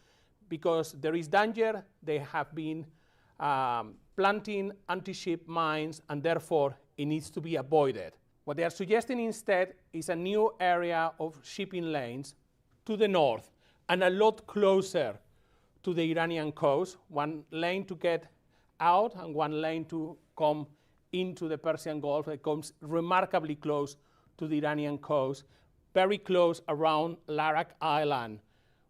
because there is danger. They have been planting anti-ship mines, and therefore it needs to be avoided. What they are suggesting instead is a new area of shipping lanes to the north and a lot closer to the Iranian coast, one lane to get out and one lane to come into the Persian Gulf. It comes remarkably close to the Iranian coast, very close around Larak Island,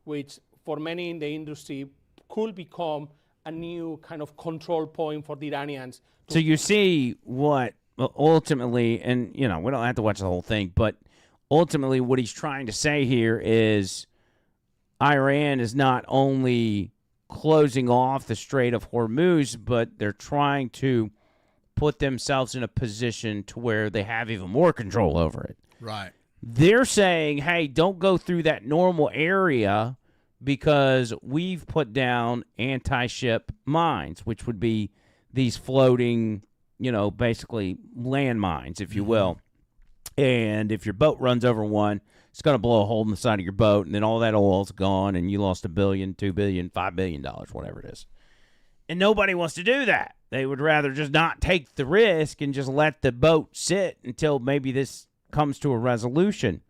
which for many in the industry could become a new kind of control point for the Iranians. So you see what ultimately, and we don't have to watch the whole thing, but ultimately what he's trying to say here is Iran is not only closing off the Strait of Hormuz, but they're trying to put themselves in a position to where they have even more control over it. Right. They're saying, hey, don't go through that normal area because we've put down anti-ship mines, which would be these floating, basically landmines, if you will. And if your boat runs over one, it's going to blow a hole in the side of your boat, and then all that oil's gone, and you lost $1 billion, $2 billion, $5 billion, whatever it is. And nobody wants to do that. They would rather just not take the risk and just let the boat sit until maybe this comes to a resolution.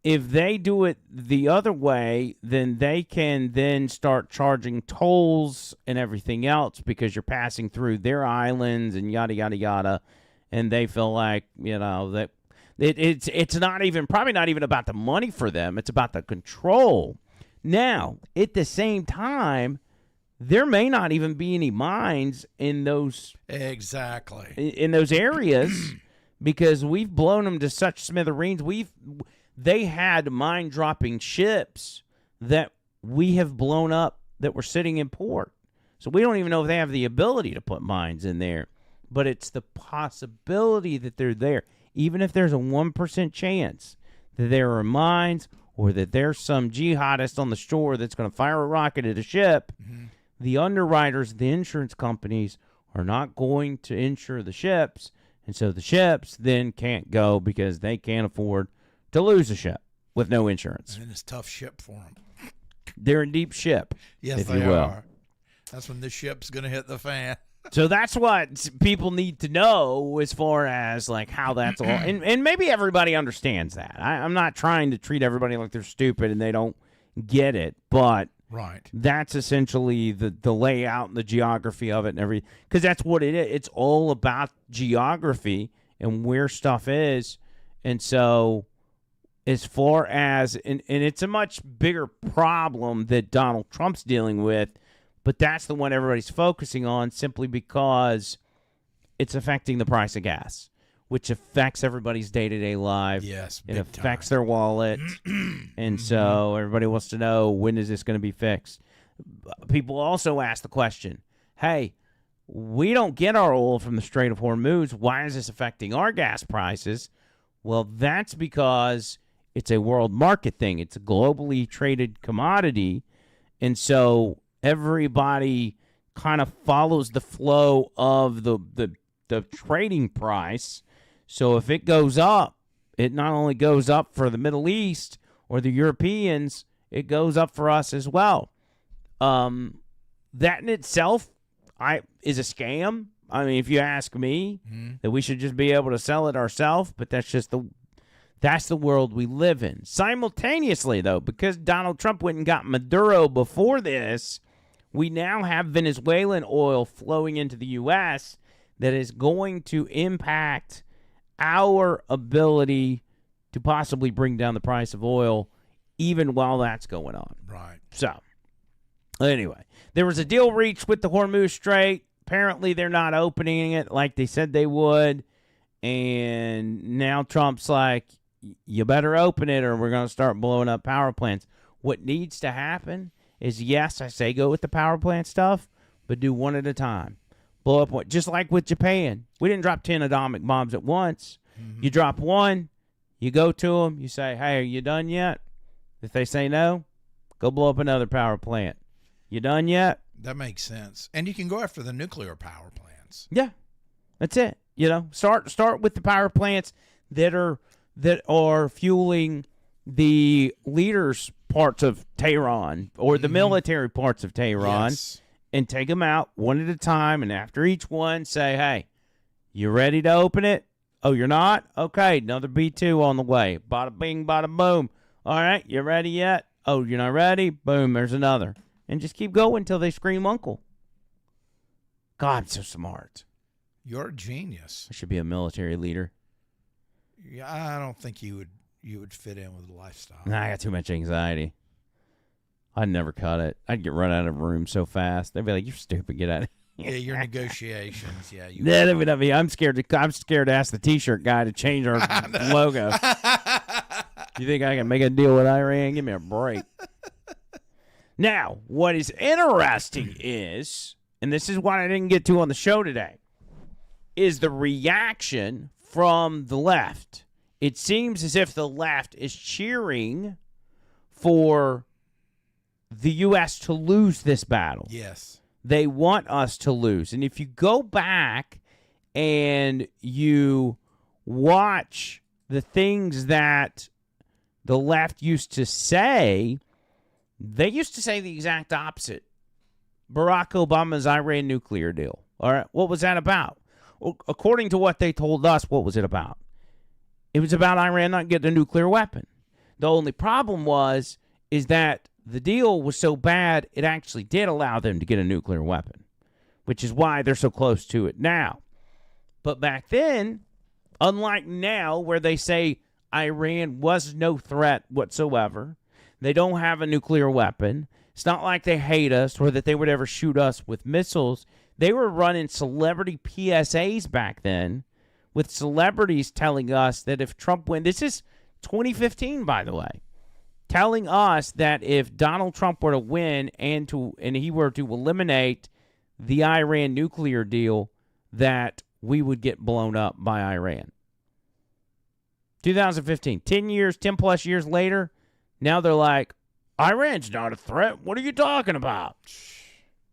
If they do it the other way, then they can then start charging tolls and everything else because you're passing through their islands and yada, yada, yada. And they feel like, that it's not even, probably not even about the money for them. It's about the control. Now, at the same time, there may not even be any mines in those in those areas because we've blown them to such smithereens. They had mine-dropping ships that we have blown up that were sitting in port. So we don't even know if they have the ability to put mines in there. But it's the possibility that they're there. Even if there's a 1% chance that there are mines or that there's some jihadist on the shore that's going to fire a rocket at a ship, the underwriters, the insurance companies, are not going to insure the ships. And so the ships then can't go because they can't afford to lose a ship with no insurance. And it's a tough ship for them. They're in deep ship, yes, if they you will. are. That's when this ship's going to hit the fan. So that's what people need to know as far as like how that's all, and maybe everybody understands that. I'm not trying to treat everybody like they're stupid and they don't get it, but Right. that's essentially the layout and the geography of it and everything, because that's what it is. It's all about geography and where stuff is, and so as far as and it's a much bigger problem that Donald Trump's dealing with. But that's the one everybody's focusing on simply because it's affecting the price of gas, which affects everybody's day-to-day life. Yes, it big affects time. their wallet. And so everybody wants to know, when is this going to be fixed? People also ask the question, hey, we don't get our oil from the Strait of Hormuz. Why is this affecting our gas prices? Well, that's because it's a world market thing. It's a globally traded commodity. And so everybody kind of follows the flow of the trading price. So if it goes up, it not only goes up for the Middle East or the Europeans, it goes up for us as well. That in itself is a scam. I mean, if you ask me, that we should just be able to sell it ourselves, but that's just that's the world we live in. Simultaneously, though, because Donald Trump went and got Maduro before this, we now have Venezuelan oil flowing into the U.S. that is going to impact our ability to possibly bring down the price of oil even while that's going on. Right. So, anyway, there was a deal reached with the Hormuz Strait. Apparently, they're not opening it like they said they would. And now Trump's like, you better open it or we're going to start blowing up power plants. What needs to happen is, yes, I say go with the power plant stuff, but do one at a time. Blow up one. Just like with Japan. We didn't drop 10 atomic bombs at once. You drop one, you go to them, you say, hey, are you done yet? If they say no, go blow up another power plant. You done yet? That makes sense. And you can go after the nuclear power plants. Yeah, that's it. You know, start with the power plants that are fueling the leaders' parts of Tehran or the military parts of Tehran, Yes. and take them out one at a time. And after each one, say, hey, you ready to open it? Oh, you're not? Okay, another B2 on the way. Bada bing, bada boom. All right, you ready yet? Oh, you're not ready? Boom, there's another. And just keep going until they scream uncle. God, I'm so smart. You're a genius. I should be a military leader. Yeah, I don't think you would fit in with the lifestyle. Nah, I got too much anxiety. I'd never cut it. I'd get run out of a room so fast. They'd be like, "You're stupid. Get out of here." Yeah, your negotiations. Yeah, you. That'd be not me. I'm scared to ask the T-shirt guy to change our logo. You think I can make a deal with Iran? Give me a break. Now, what is interesting is, and this is what I didn't get to on the show today, is the reaction from the left. It seems as if the left is cheering for the U.S. to lose this battle. Yes. They want us to lose. And if you go back and you watch the things that the left used to say, they used to say the exact opposite. Barack Obama's Iran nuclear deal. All right, what was that about? Well, according to what they told us, what was it about? It was about Iran not getting a nuclear weapon. The only problem is that the deal was so bad, it actually did allow them to get a nuclear weapon, which is why they're so close to it now. But back then, unlike now, where they say Iran was no threat whatsoever, they don't have a nuclear weapon. It's not like they hate us or that they would ever shoot us with missiles. They were running celebrity PSAs back then with celebrities telling us that if Trump wins, this is 2015, by the way, telling us that if Donald Trump were to win and he were to eliminate the Iran nuclear deal, that we would get blown up by Iran. 2015, 10 plus years later, now they're like, Iran's not a threat. What are you talking about?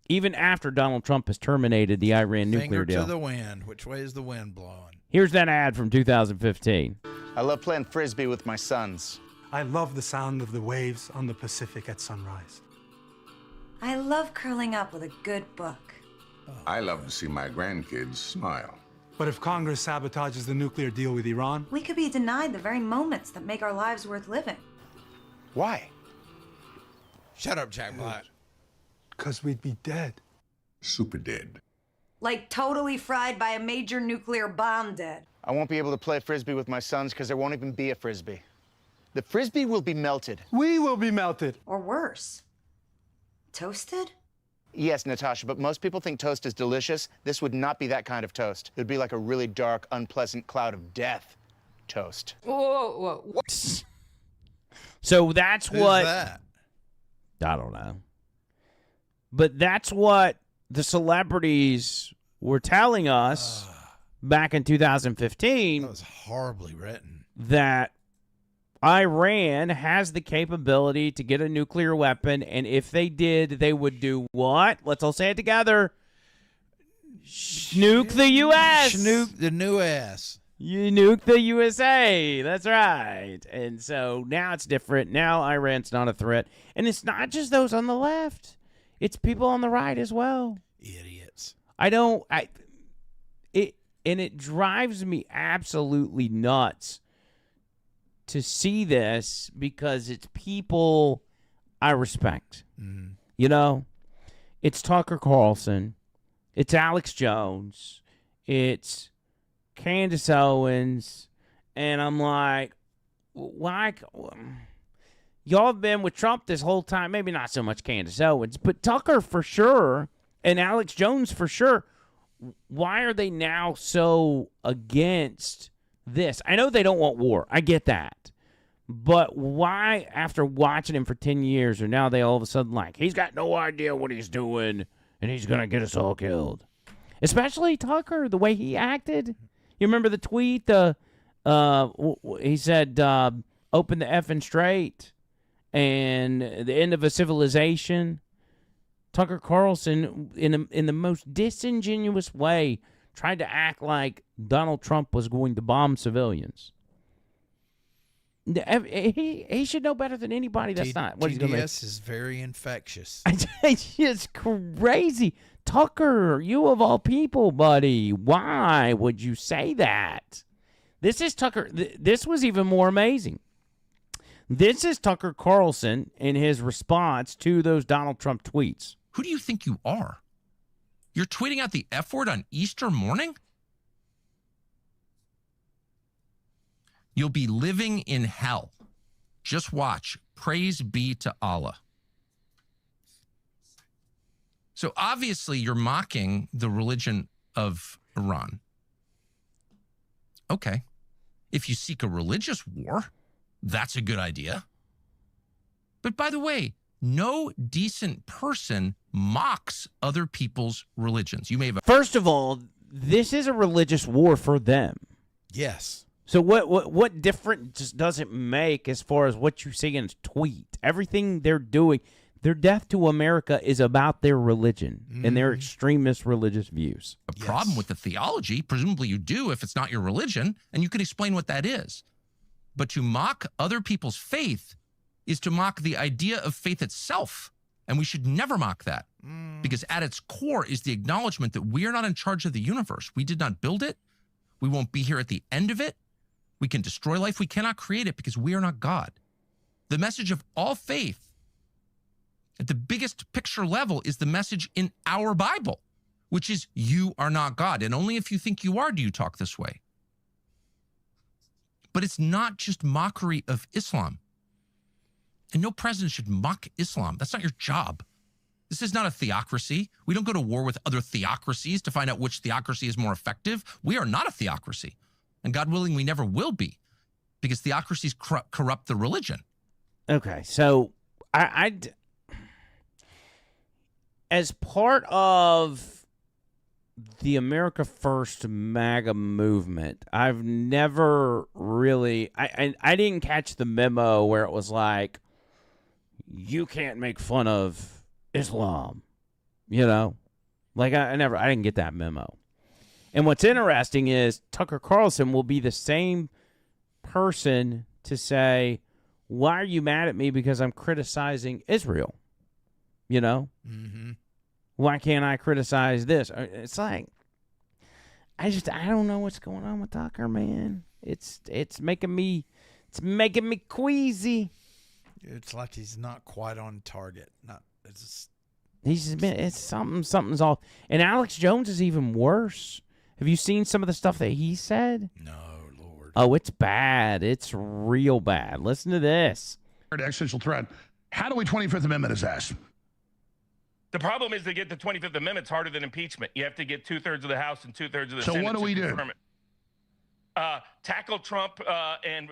Even after Donald Trump has terminated the Iran nuclear deal. Finger to the wind. Which way is the wind blowing? Here's that ad from 2015. I love playing Frisbee with my sons. I love the sound of the waves on the Pacific at sunrise. I love curling up with a good book. I love to see my grandkids smile. But if Congress sabotages the nuclear deal with Iran? We could be denied the very moments that make our lives worth living. Why? Shut up, Jack Black. Because we'd be dead. Super dead. Like totally fried by a major nuclear bomb dead. I won't be able to play Frisbee with my sons because there won't even be a Frisbee. The Frisbee will be melted. We will be melted. Or worse. Toasted? Yes, Natasha, but most people think toast is delicious. This would not be that kind of toast. It would be like a really dark, unpleasant cloud of death toast. Whoa, whoa. So that's Who's what... that? I don't know. But that's what the celebrities were telling us back in 2015. That was horribly written. That Iran has the capability to get a nuclear weapon, and if they did, they would do what? Let's all say it together. Nuke the U.S. Nuke the new ass. You nuke the USA. That's right. And so now it's different. Now Iran's not a threat. And it's not just those on the left. It's people on the right as well. Idiots. It drives me absolutely nuts to see this because it's people I respect. Mm-hmm. You know, it's Tucker Carlson, it's Alex Jones, it's Candace Owens, and I'm like, why? Y'all have been with Trump this whole time. Maybe not so much Candace Owens, but Tucker for sure, and Alex Jones for sure. Why are they now so against this? I know they don't want war. I get that. But why, after watching him for 10 years, are now they all of a sudden like, he's got no idea what he's doing, and he's going to get us all killed? Especially Tucker, the way he acted. You remember the tweet? He said, open the effing strait and the end of a civilization. Tucker Carlson, in the most disingenuous way, tried to act like Donald Trump was going to bomb civilians. He should know better than anybody. That's not what he's going to do. TDS is very infectious. It's just crazy. Tucker, you of all people, buddy. Why would you say that? This is Tucker. This was even more amazing. This is Tucker Carlson in his response to those Donald Trump tweets. Who do you think you are? You're tweeting out the F word on Easter morning? You'll be living in hell. Just watch. Praise be to Allah. So obviously you're mocking the religion of Iran. Okay. If you seek a religious war, that's a good idea. But by the way, no decent person mocks other people's religions. You may have. First of all, this is a religious war for them. Yes. So what difference does it make as far as what you see in a tweet? Everything they're doing, their death to America is about their religion and their extremist religious views. A problem with the theology, presumably you do if it's not your religion, and you can explain what that is. But to mock other people's faith is to mock the idea of faith itself. And we should never mock that because at its core is the acknowledgement that we are not in charge of the universe. We did not build it. We won't be here at the end of it. We can destroy life. We cannot create it because we are not God. The message of all faith at the biggest picture level is the message in our Bible, which is you are not God. And only if you think you are do you talk this way. But it's not just mockery of Islam. And no president should mock Islam. That's not your job. This is not a theocracy. We don't go to war with other theocracies to find out which theocracy is more effective. We are not a theocracy. And God willing, we never will be because theocracies corrupt the religion. Okay, so as part of the America First MAGA movement, I've never really, I didn't catch the memo where it was like, you can't make fun of Islam, you know? Like, I didn't get that memo. And what's interesting is Tucker Carlson will be the same person to say, why are you mad at me because I'm criticizing Israel? You know? Mm-hmm. Why can't I criticize this? It's like, I don't know what's going on with Tucker, man. It's making me queasy. It's like he's not quite on target. Something's off. And Alex Jones is even worse. Have you seen some of the stuff that he said? No, Lord. Oh, it's bad. It's real bad. Listen to this. Existential threat. How do we 25th Amendment his ass? The problem is to get the 25th Amendment is harder than impeachment. You have to get 2/3 of the House and 2/3 of the Senate. So what do we do? Tackle Trump and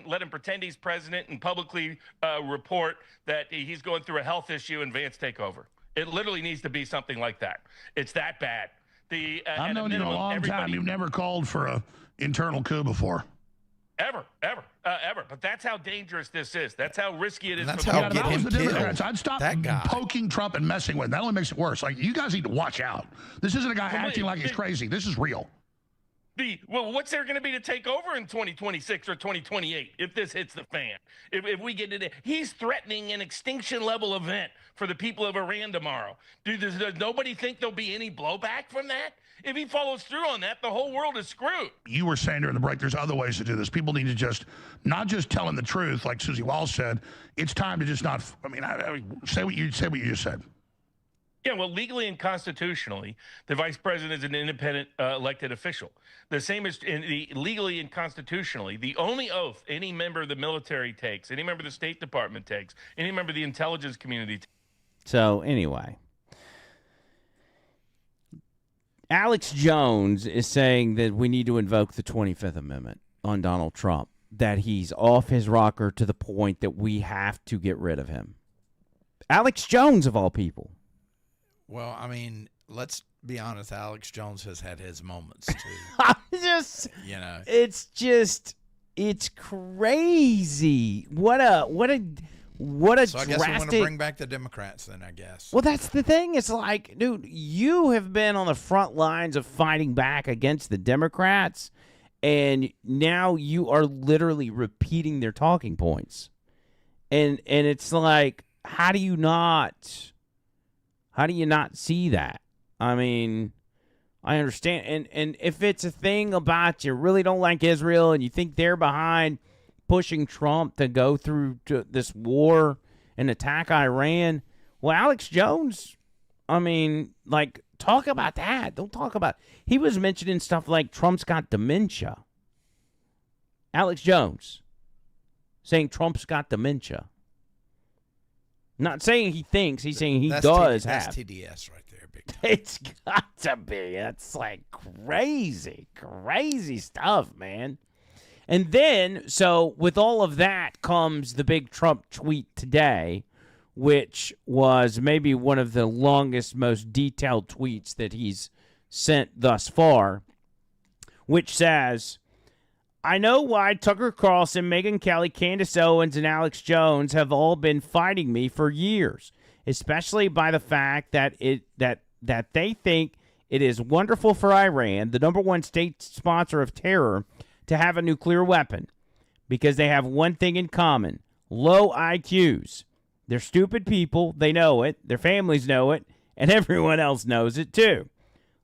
let him pretend he's president and publicly report that he's going through a health issue and Vance take over. It literally needs to be something like that. It's that bad. I've known you a long time. You've never called for an internal coup before. Ever. But that's how dangerous this is. That's how risky it is. That's for how If I was the Democrats, I'd stop that guy. poking Trump and messing with him. That only makes it worse. Like, you guys need to watch out. This isn't a guy acting like he's crazy. This is real. Well, what's there going to be to take over in 2026 or 2028 if this hits the fan? If we get it, he's threatening an extinction level event for the people of Iran tomorrow. Does nobody think there'll be any blowback from that? If he follows through on that, the whole world is screwed. You were saying during the break, there's other ways to do this. People need to not just tell him the truth, like Susie Walsh said. It's time to just not. I mean, say what you just said. Yeah, well, legally and constitutionally, the vice president is an independent elected official. The same as legally and constitutionally, the only oath any member of the military takes, any member of the State Department takes, any member of the intelligence community takes. So anyway, Alex Jones is saying that we need to invoke the 25th Amendment on Donald Trump, that he's off his rocker to the point that we have to get rid of him. Alex Jones, of all people. Well, I mean, let's be honest. Alex Jones has had his moments too. It's crazy. What a So I guess we want to bring back the Democrats then, I guess. Well, that's the thing. It's like, dude, you have been on the front lines of fighting back against the Democrats, and now you are literally repeating their talking points. And it's like, how do you not see that? I mean, I understand. And if it's a thing about you really don't like Israel and you think they're behind pushing Trump to go through to this war and attack Iran, well, Alex Jones, I mean, like, talk about that. Don't talk about. He was mentioning stuff like Trump's got dementia. Alex Jones saying Trump's got dementia. Not saying he thinks, he's saying he does have. That's TDS right there, big time. It's got to be. That's like crazy stuff, man. And then, so with all of that comes the big Trump tweet today, which was maybe one of the longest, most detailed tweets that he's sent thus far, which says, I know why Tucker Carlson, Megyn Kelly, Candace Owens, and Alex Jones have all been fighting me for years, especially by the fact that that they think it is wonderful for Iran, the number one state sponsor of terror, to have a nuclear weapon, because they have one thing in common: low IQs. They're stupid people. They know it. Their families know it, and everyone else knows it too.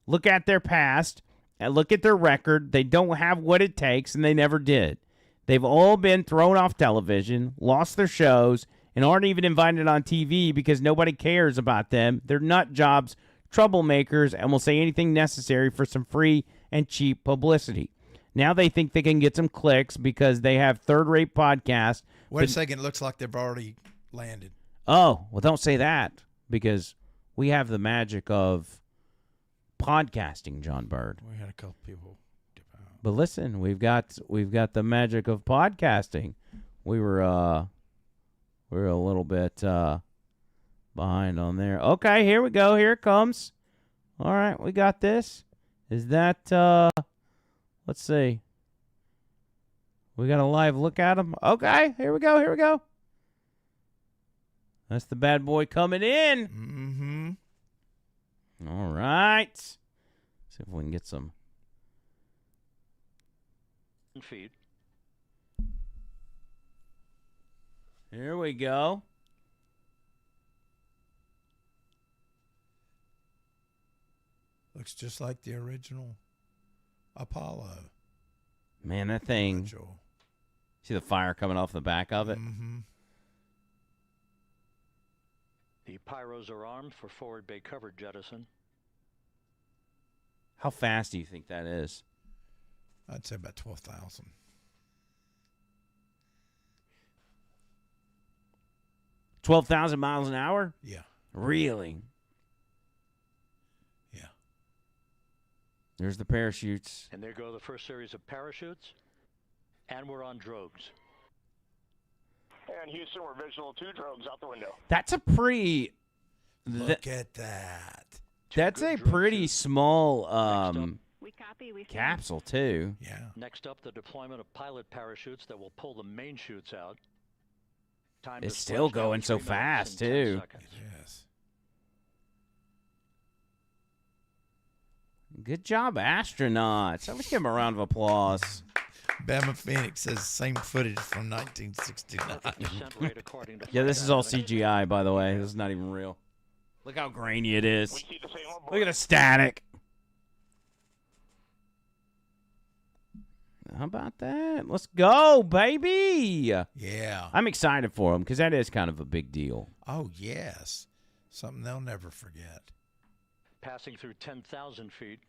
Look at their past. And look at their record. They don't have what it takes, and they never did. They've all been thrown off television, lost their shows, and aren't even invited on TV because nobody cares about them. They're nut jobs, troublemakers, and will say anything necessary for some free and cheap publicity. Now they think they can get some clicks because they have third-rate podcasts. Wait a second. It looks like they've already landed. Oh, well, don't say that, because we have the magic of podcasting, John Bird. We had a couple people dip out. But listen, we've got the magic of podcasting. We were a little bit behind on there. Okay, here we go. Here it comes. All right, we got this. Is that let's see. We got a live look at him. Okay, here we go. That's the bad boy coming in. Mm-hmm. All right. See if we can get some feed. Here we go. Looks just like the original Apollo. Man, that thing. Module. See the fire coming off the back of it? Mm-hmm. The pyros are armed for forward bay cover jettison. How fast do you think that is? I'd say about 12,000. 12,000 miles an hour? Yeah. Really? Yeah. There's the parachutes. And there go the first series of parachutes. And we're on drogues. And Houston, we're visual 2 drogues out the window. That's a pretty... Look at that. That's a pretty small capsule, too. Yeah. Next up, the deployment of pilot parachutes that will pull the main chutes out. Time It's to still splashdown, going so 3 minutes fast, and 10 too. seconds. Yes. Good job, astronauts. Let's give them a round of applause. Bama Phoenix says same footage from 1969. Yeah, this is all CGI, by the way. This is not even real. Look how grainy it is. Look at the static. How about that? Let's go, baby. Yeah. I'm excited for them because that is kind of a big deal. Oh, yes. Something they'll never forget. Passing through 10,000 feet.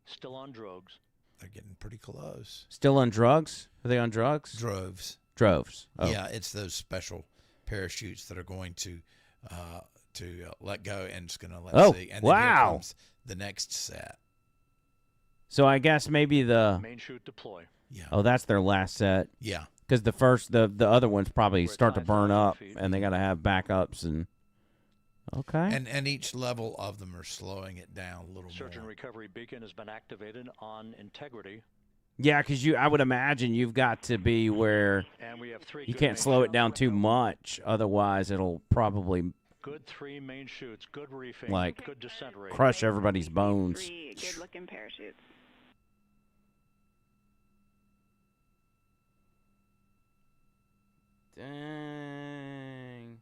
Still on drogues. They're getting pretty close. Still on drugs? Are they on drugs? Droves. Droves. Oh. Yeah, it's those special parachutes that are going to let go and it's going to let see. And then here comes the next set. So I guess maybe the main chute deploy. Yeah. Oh, that's their last set. Yeah. Because the other ones probably start to burn up, and they got to have backups and. Okay. And each level of them are slowing it down a little Search and more. recovery beacon has been activated on integrity. Yeah, because I would imagine you've got to be where And we have 3 you good can't main slow it chutes. down too much, otherwise it'll probably Good 3 main chutes, good reefing, like good descent rate. crush everybody's bones. 3 good-looking parachutes. Dang.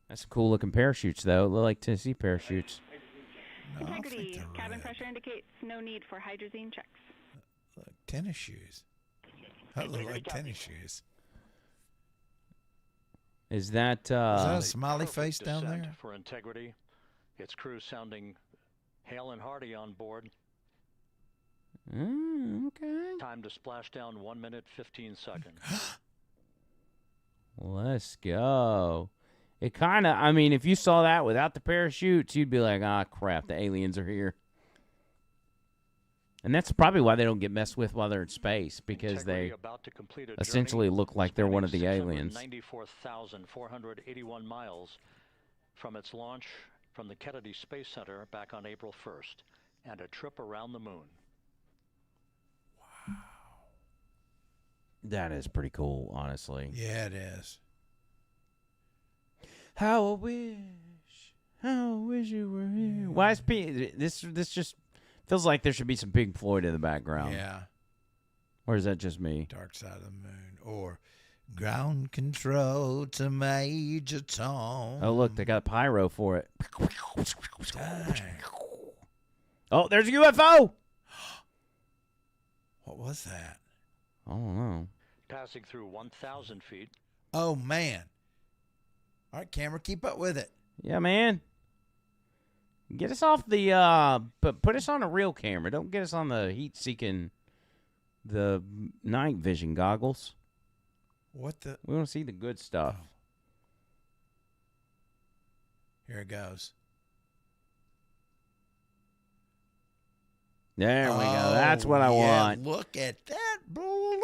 That's some cool looking parachutes, though. They look like Tennessee parachutes. No, I Integrity. think they're Cabin red. pressure indicates no need for hydrazine checks. Look, tennis shoes. That look like tennis shoes. Is that Is that a A smiley perfect face down descent there? For integrity. Its crew sounding hale and hearty on board. Okay. Time to splash down 1 minute, 15 seconds. Let's go. It kind of, I mean, if you saw that without the parachutes, you'd be like, ah, crap, the aliens are here. And that's probably why they don't get messed with while they're in space, because Integrity they about to complete a essentially journey look like they're one of the spanning aliens. 694,481 miles from its launch from the Kennedy Space Center back on April 1st, and a trip around the moon. That is pretty cool, honestly. Yeah, it is. How I wish you were here. Why is this just feels like there should be some Pink Floyd in the background. Yeah. Or is that just me? Dark Side of the Moon. Or Ground Control to Major Tom. Oh, look, they got pyro for it. Dang. Oh, there's a UFO. What was that? I don't know. Passing through 1,000 feet. Oh, man. All right, camera, keep up with it. Yeah, man. Get us off the, put us on a real camera. Don't get us on the heat-seeking, the night vision goggles. What the? We want to see the good stuff. Oh. Here it goes. There we go. That's what I want. Look at that blue.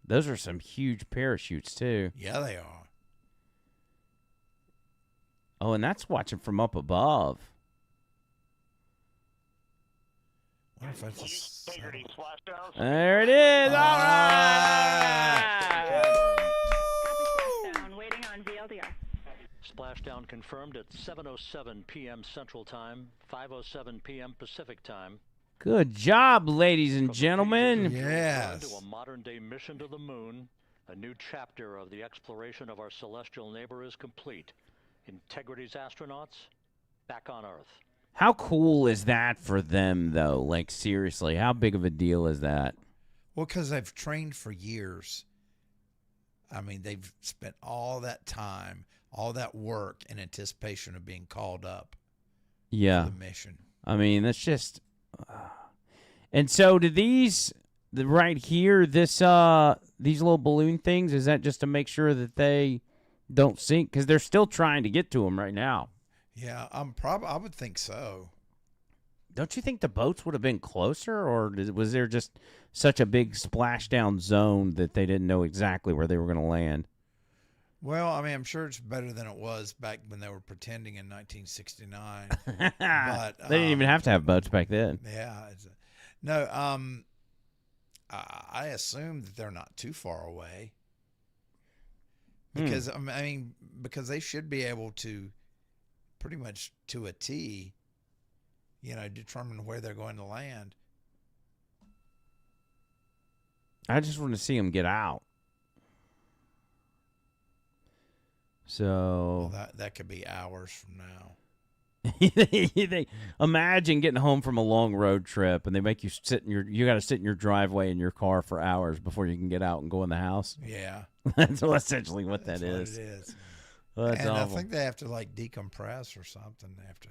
Those are some huge parachutes, too. Yeah, they are. Oh, and that's watching from up above. What if that's Integrity splashdown. There it is. All right. Splashdown, waiting on VLDR. Splashdown confirmed at 7:07 p.m. Central Time, 5:07 p.m. Pacific Time. Good job, ladies and From the gentlemen. pages of Jules Yes. Verne to a modern-day mission to the moon, a new chapter of the exploration of our celestial neighbor is complete. Integrity's astronauts back on Earth. How cool is that for them, though? Like, seriously, how big of a deal is that? Well, because they've trained for years. I mean, they've spent all that time, all that work in anticipation of being called up for the mission. I mean, that's just... And so do these... right here, this these little balloon things, is that just to make sure that they don't sink? Because they're still trying to get to them right now. Yeah, I would think so. Don't you think the boats would have been closer, or was there just such a big splashdown zone that they didn't know exactly where they were going to land? Well, I mean, I'm sure it's better than it was back when they were pretending in 1969. But they didn't even have to have boats back then. Yeah. I assume that they're not too far away. Because, I mean, because they should be able to pretty much to a T, determine where they're going to land. I just want to see them get out. So that could be hours from now. They imagine getting home from a long road trip, and they make you you got to sit in your driveway in your car for hours before you can get out and go in the house. Yeah, that's essentially what that is. is. What it is. Well, that's and awful. I think they have to like decompress or something. They have to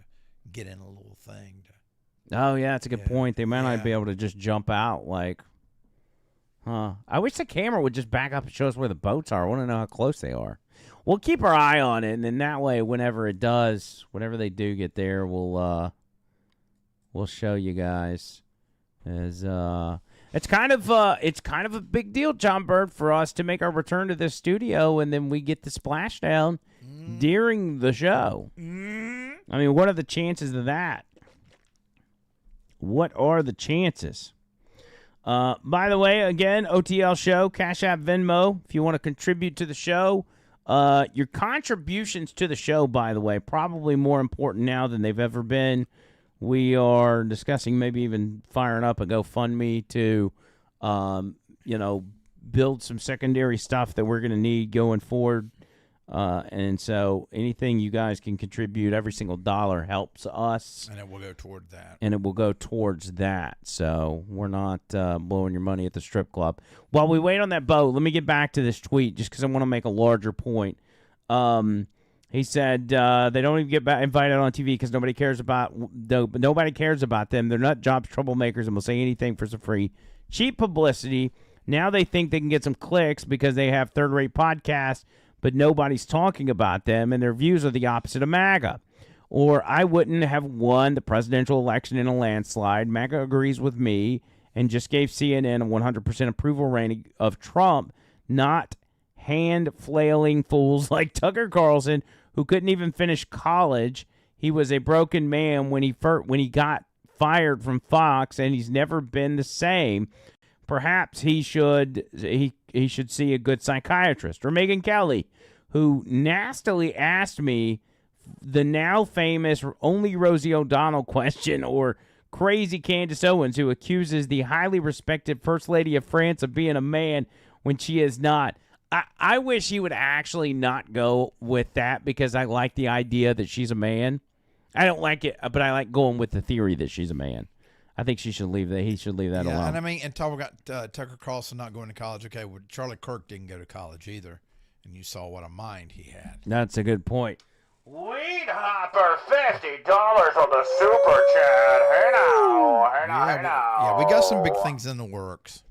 get in a little thing. Oh yeah, that's a good point. They might not be able to just jump out. Like, I wish the camera would just back up and show us where the boats are. I want to know how close they are. We'll keep our eye on it, and then that way, whenever they do get there, we'll show you guys. As it's kind of a big deal, John Bird, for us to make our return to this studio, and then we get the splashdown during the show. I mean, what are the chances of that? What are the chances? By the way, again, OTL Show, Cash App, Venmo, if you want to contribute to the show. Your contributions to the show, by the way, probably more important now than they've ever been. We are discussing maybe even firing up a GoFundMe to, build some secondary stuff that we're going to need going forward. And so anything you guys can contribute, every single dollar helps us. And it will go toward that. So we're not blowing your money at the strip club. While we wait on that boat, let me get back to this tweet just because I want to make a larger point. He said they don't even get invited on TV because nobody cares about them. They're nut jobs, troublemakers, and will say anything for some free, cheap publicity. Now they think they can get some clicks because they have third-rate podcasts, but nobody's talking about them, and their views are the opposite of MAGA. Or I wouldn't have won the presidential election in a landslide. MAGA agrees with me and just gave CNN a 100% approval rating of Trump, not hand-flailing fools like Tucker Carlson, who couldn't even finish college. He was a broken man when he got fired from Fox, and he's never been the same. Perhaps he should see a good psychiatrist. Or Megyn Kelly, who nastily asked me the now famous only Rosie O'Donnell question, or crazy Candace Owens, who accuses the highly respected First Lady of France of being a man when she is not. I wish he would actually not go with that because I like the idea that she's a man. I don't like it, but I like going with the theory that she's a man. I think she should leave that. He should leave that alone. And I mean, and talk about Tucker Carlson not going to college. Okay, well, Charlie Kirk didn't go to college either, and you saw what a mind he had. That's a good point. Weed Hopper, $50 on the super chat. Hey now. Yeah, we got some big things in the works.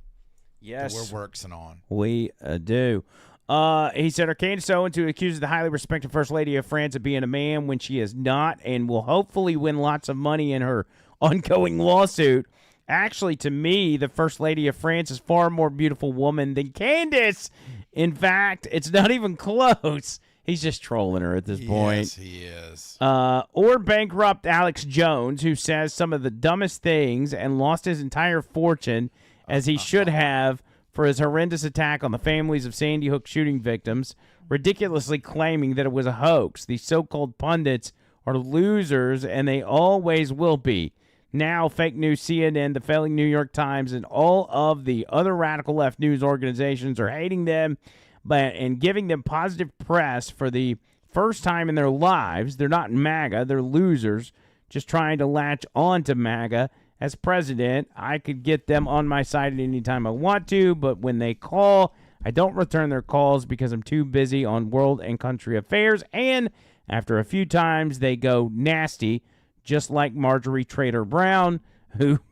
Yes, that we're working on. We do. He said, our Candace Owens, who accuses the highly respected First Lady of France of being a man when she is not, and will hopefully win lots of money in her ongoing lawsuit. Actually, to me, the First Lady of France is far more beautiful woman than Candace. In fact, it's not even close. He's just trolling her at this point. Yes, he is. Or bankrupt Alex Jones, who says some of the dumbest things and lost his entire fortune, as he should have, for his horrendous attack on the families of Sandy Hook shooting victims, ridiculously claiming that it was a hoax. These so-called pundits are losers, and they always will be. Now, fake news CNN, the failing New York Times, and all of the other radical left news organizations are hating them and giving them positive press for the first time in their lives. They're not MAGA. They're losers. just trying to latch on to MAGA. As president, I could get them on my side at any time I want to, but when they call, I don't return their calls because I'm too busy on world and country affairs, and after a few times, they go nasty, just like Marjorie Trader Brown,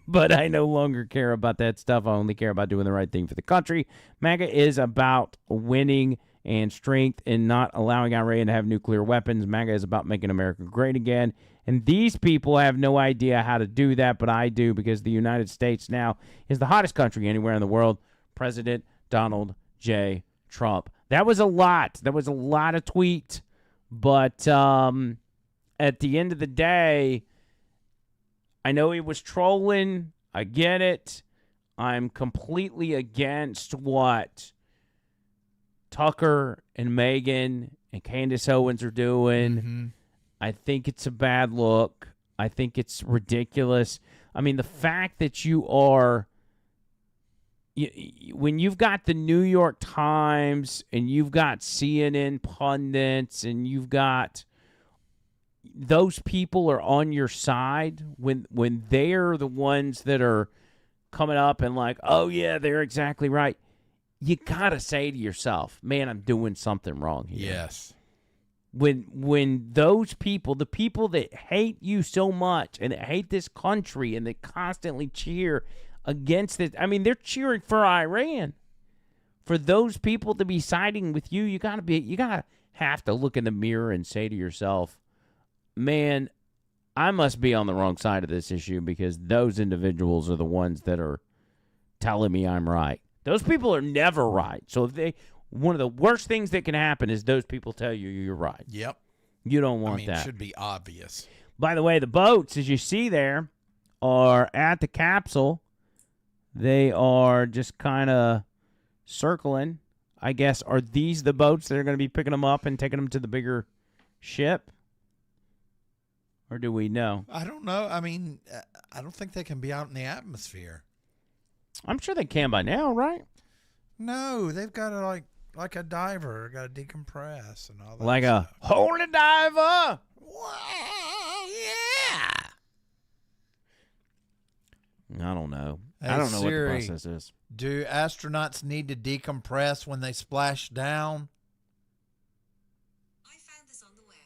but I no longer care about that stuff. I only care about doing the right thing for the country. MAGA is about winning and strength and not allowing Iran to have nuclear weapons. MAGA is about making America great again. And these people have no idea how to do that, but I do, because the United States now is the hottest country anywhere in the world. President Donald J. Trump. That was a lot. That was a lot of tweet. But at the end of the day, I know he was trolling. I get it. I'm completely against what Tucker and Megan and Candace Owens are doing. Mm-hmm. I think it's a bad look. I think it's ridiculous. I mean, the fact that you are, when you've got the New York Times and you've got CNN pundits and you've got those people are on your side, when they're the ones that are coming up and like, oh, yeah, they're exactly right, you got to say to yourself, man, I'm doing something wrong here. Yes. When those people, the people that hate you so much and that hate this country and that constantly cheer against it, I mean, they're cheering for Iran. For those people to be siding with you, you gotta have to look in the mirror and say to yourself, man, I must be on the wrong side of this issue, because those individuals are the ones that are telling me I'm right. Those people are never right. So if one of the worst things that can happen is those people tell you you're right. Yep. You don't want that. It should be obvious. By the way, the boats, as you see there, are at the capsule. They are just kind of circling. I guess, are these the boats that are going to be picking them up and taking them to the bigger ship? Or do we know? I don't know. I mean, I don't think they can be out in the atmosphere. I'm sure they can by now, right? No, they've got to, like a diver, got to decompress and all that. Like stuff. a holy diver. Well, yeah. I don't know. Hey, I don't know Siri, what the process is. Do astronauts need to decompress when they splash down? I found this on the web.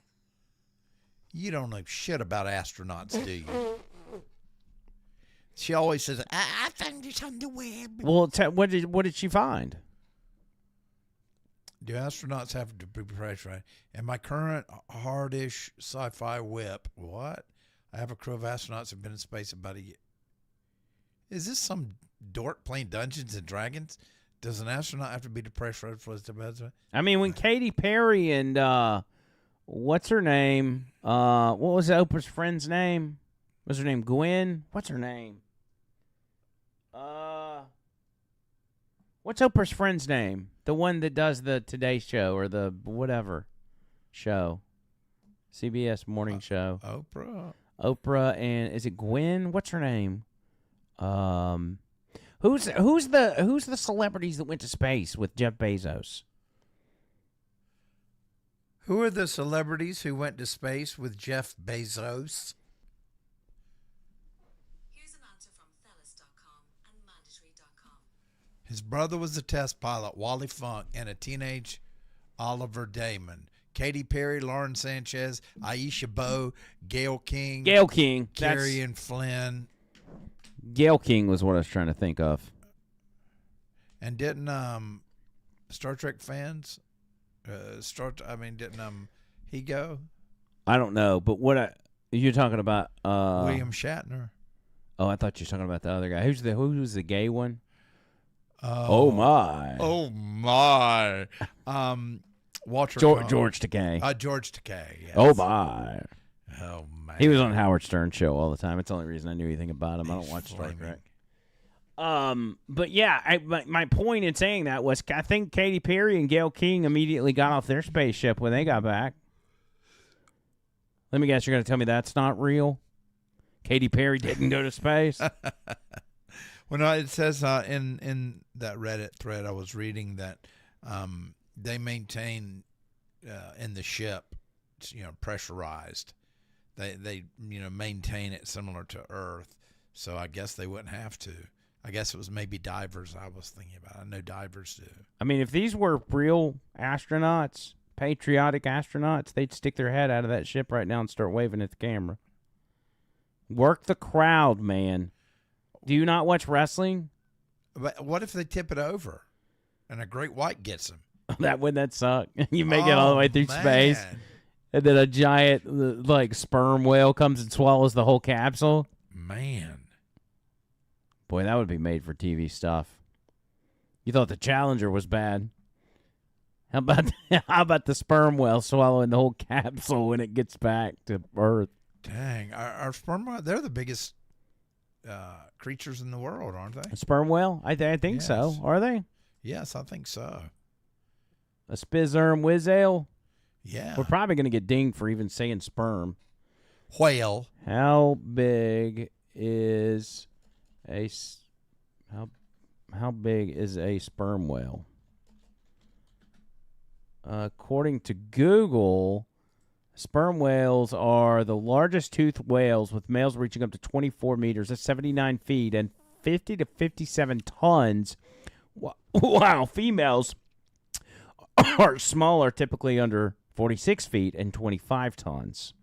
You don't know shit about astronauts, do you? She always says, I found this on the web. Well, what did she find? Do astronauts have to be pressurized? In my current hardish sci-fi whip, what? I have a crew of astronauts who've been in space about a year. Is this some dork playing Dungeons and Dragons? Does an astronaut have to be depressurized for his depression? I mean, when Katy Perry and what's her name? What was Oprah's friend's name? What's her name? Gwen? What's her name? What's Oprah's friend's name? The one that does the Today Show or the whatever show. CBS morning show. Oprah and is it Gwen? What's her name? Who's the celebrities that went to space with Jeff Bezos? Who are the celebrities who went to space with Jeff Bezos? His brother was a test pilot, Wally Funk, and a teenage Oliver Damon. Katy Perry, Lauren Sanchez, Aisha Bowe, Gayle King. Gayle King. Carrie and Flynn. Gayle King was what I was trying to think of. And didn't Star Trek fans didn't he go? I don't know, but you're talking about William Shatner. Oh, I thought you were talking about the other guy. Who's the gay one? Oh my. Oh my. Walter George Takei. George Takei. Yes. Oh my. Oh man. He was on Howard Stern show all the time. It's the only reason I knew anything about him. I don't watch Star Trek. But yeah, my point in saying that was I think Katy Perry and Gayle King immediately got off their spaceship when they got back. Let me guess, you're going to tell me that's not real? Katy Perry didn't go to space? Well, no, it says in that Reddit thread I was reading that they maintain in the ship, pressurized. They maintain it similar to Earth, so I guess they wouldn't have to. I guess it was maybe divers I was thinking about. I know divers do. I mean, if these were real astronauts, patriotic astronauts, they'd stick their head out of that ship right now and start waving at the camera. Work the crowd, man. Do you not watch wrestling? But what if they tip it over and a great white gets them? Wouldn't suck? You make it all the way through space, and then a giant sperm whale comes and swallows the whole capsule. Man. Boy, that would be made for TV stuff. You thought the Challenger was bad. How about the sperm whale swallowing the whole capsule when it gets back to Earth? Dang, our sperm whale, they're the biggest creatures in the world, aren't they? A sperm whale? I think so. Are they? Yes, I think so. A spizerm whiz-ale? Yeah. We're probably going to get dinged for even saying sperm. Whale. How big is a how big is a sperm whale? According to Google, sperm whales are the largest toothed whales, with males reaching up to 24 meters, that's 79 feet, and 50 to 57 tons. Wow, females are smaller, typically under 46 feet and 25 tons.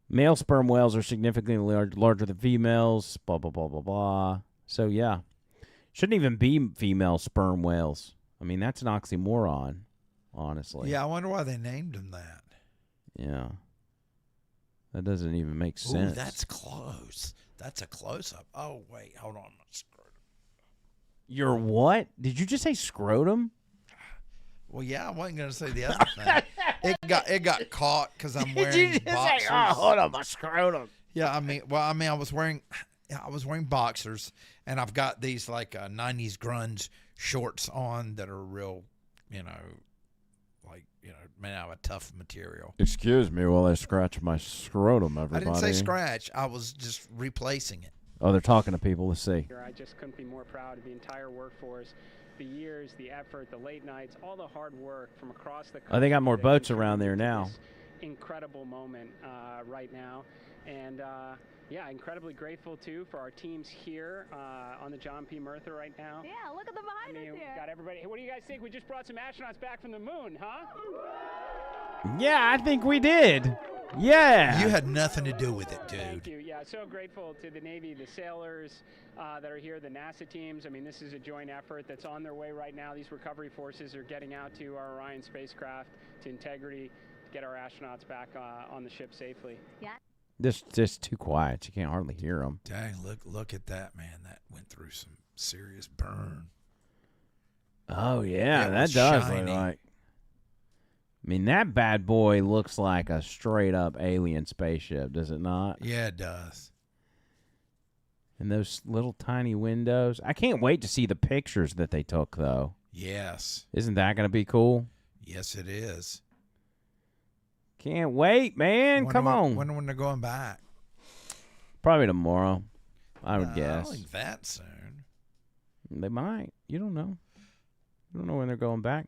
Male sperm whales are significantly larger than females, blah, blah, blah, blah, blah. So, yeah. Shouldn't even be female sperm whales. I mean, that's an oxymoron, honestly. Yeah, I wonder why they named them that. Yeah. That doesn't even make sense. Ooh, that's close. That's a close-up. Oh, wait. Hold on. Your what? Did you just say scrotum? Well, yeah, I wasn't going to say the other thing. It got caught because I'm wearing Did you just boxers. say, oh, hold on, my scrotum? Yeah, I was wearing boxers, and I've got these 90s grunge shorts on that are real, made out of tough material. Excuse me while I scratch my scrotum, everybody. I didn't say scratch. I was just replacing it. Oh, they're talking to people. Let's see. I just couldn't be more proud of the entire workforce, the years, the effort, the late nights, all the hard work from across the country. Oh, they got more boats around there now. Incredible moment right now. And, incredibly grateful, too, for our teams here on the John P. Murtha right now. Yeah, look at the behind us here. Got everybody. Hey, what do you guys think? We just brought some astronauts back from the moon, huh? Yeah, I think we did. Yeah. You had nothing to do with it, dude. Thank you. Yeah, so grateful to the Navy, the sailors that are here, the NASA teams. I mean, this is a joint effort that's on their way right now. These recovery forces are getting out to our Orion spacecraft, to Integrity, to get our astronauts back on the ship safely. Yeah. This just too quiet. You can't hardly hear them. Dang, look at that, man. That went through some serious burn. Oh, yeah, that does look like. I mean, that bad boy looks like a straight-up alien spaceship, does it not? Yeah, it does. And those little tiny windows. I can't wait to see the pictures that they took, though. Yes. Isn't that going to be cool? Yes, it is. Can't wait, man. Come on. When they're going back? Probably tomorrow, I would guess. I don't think that soon. They might. You don't know. You don't know when they're going back.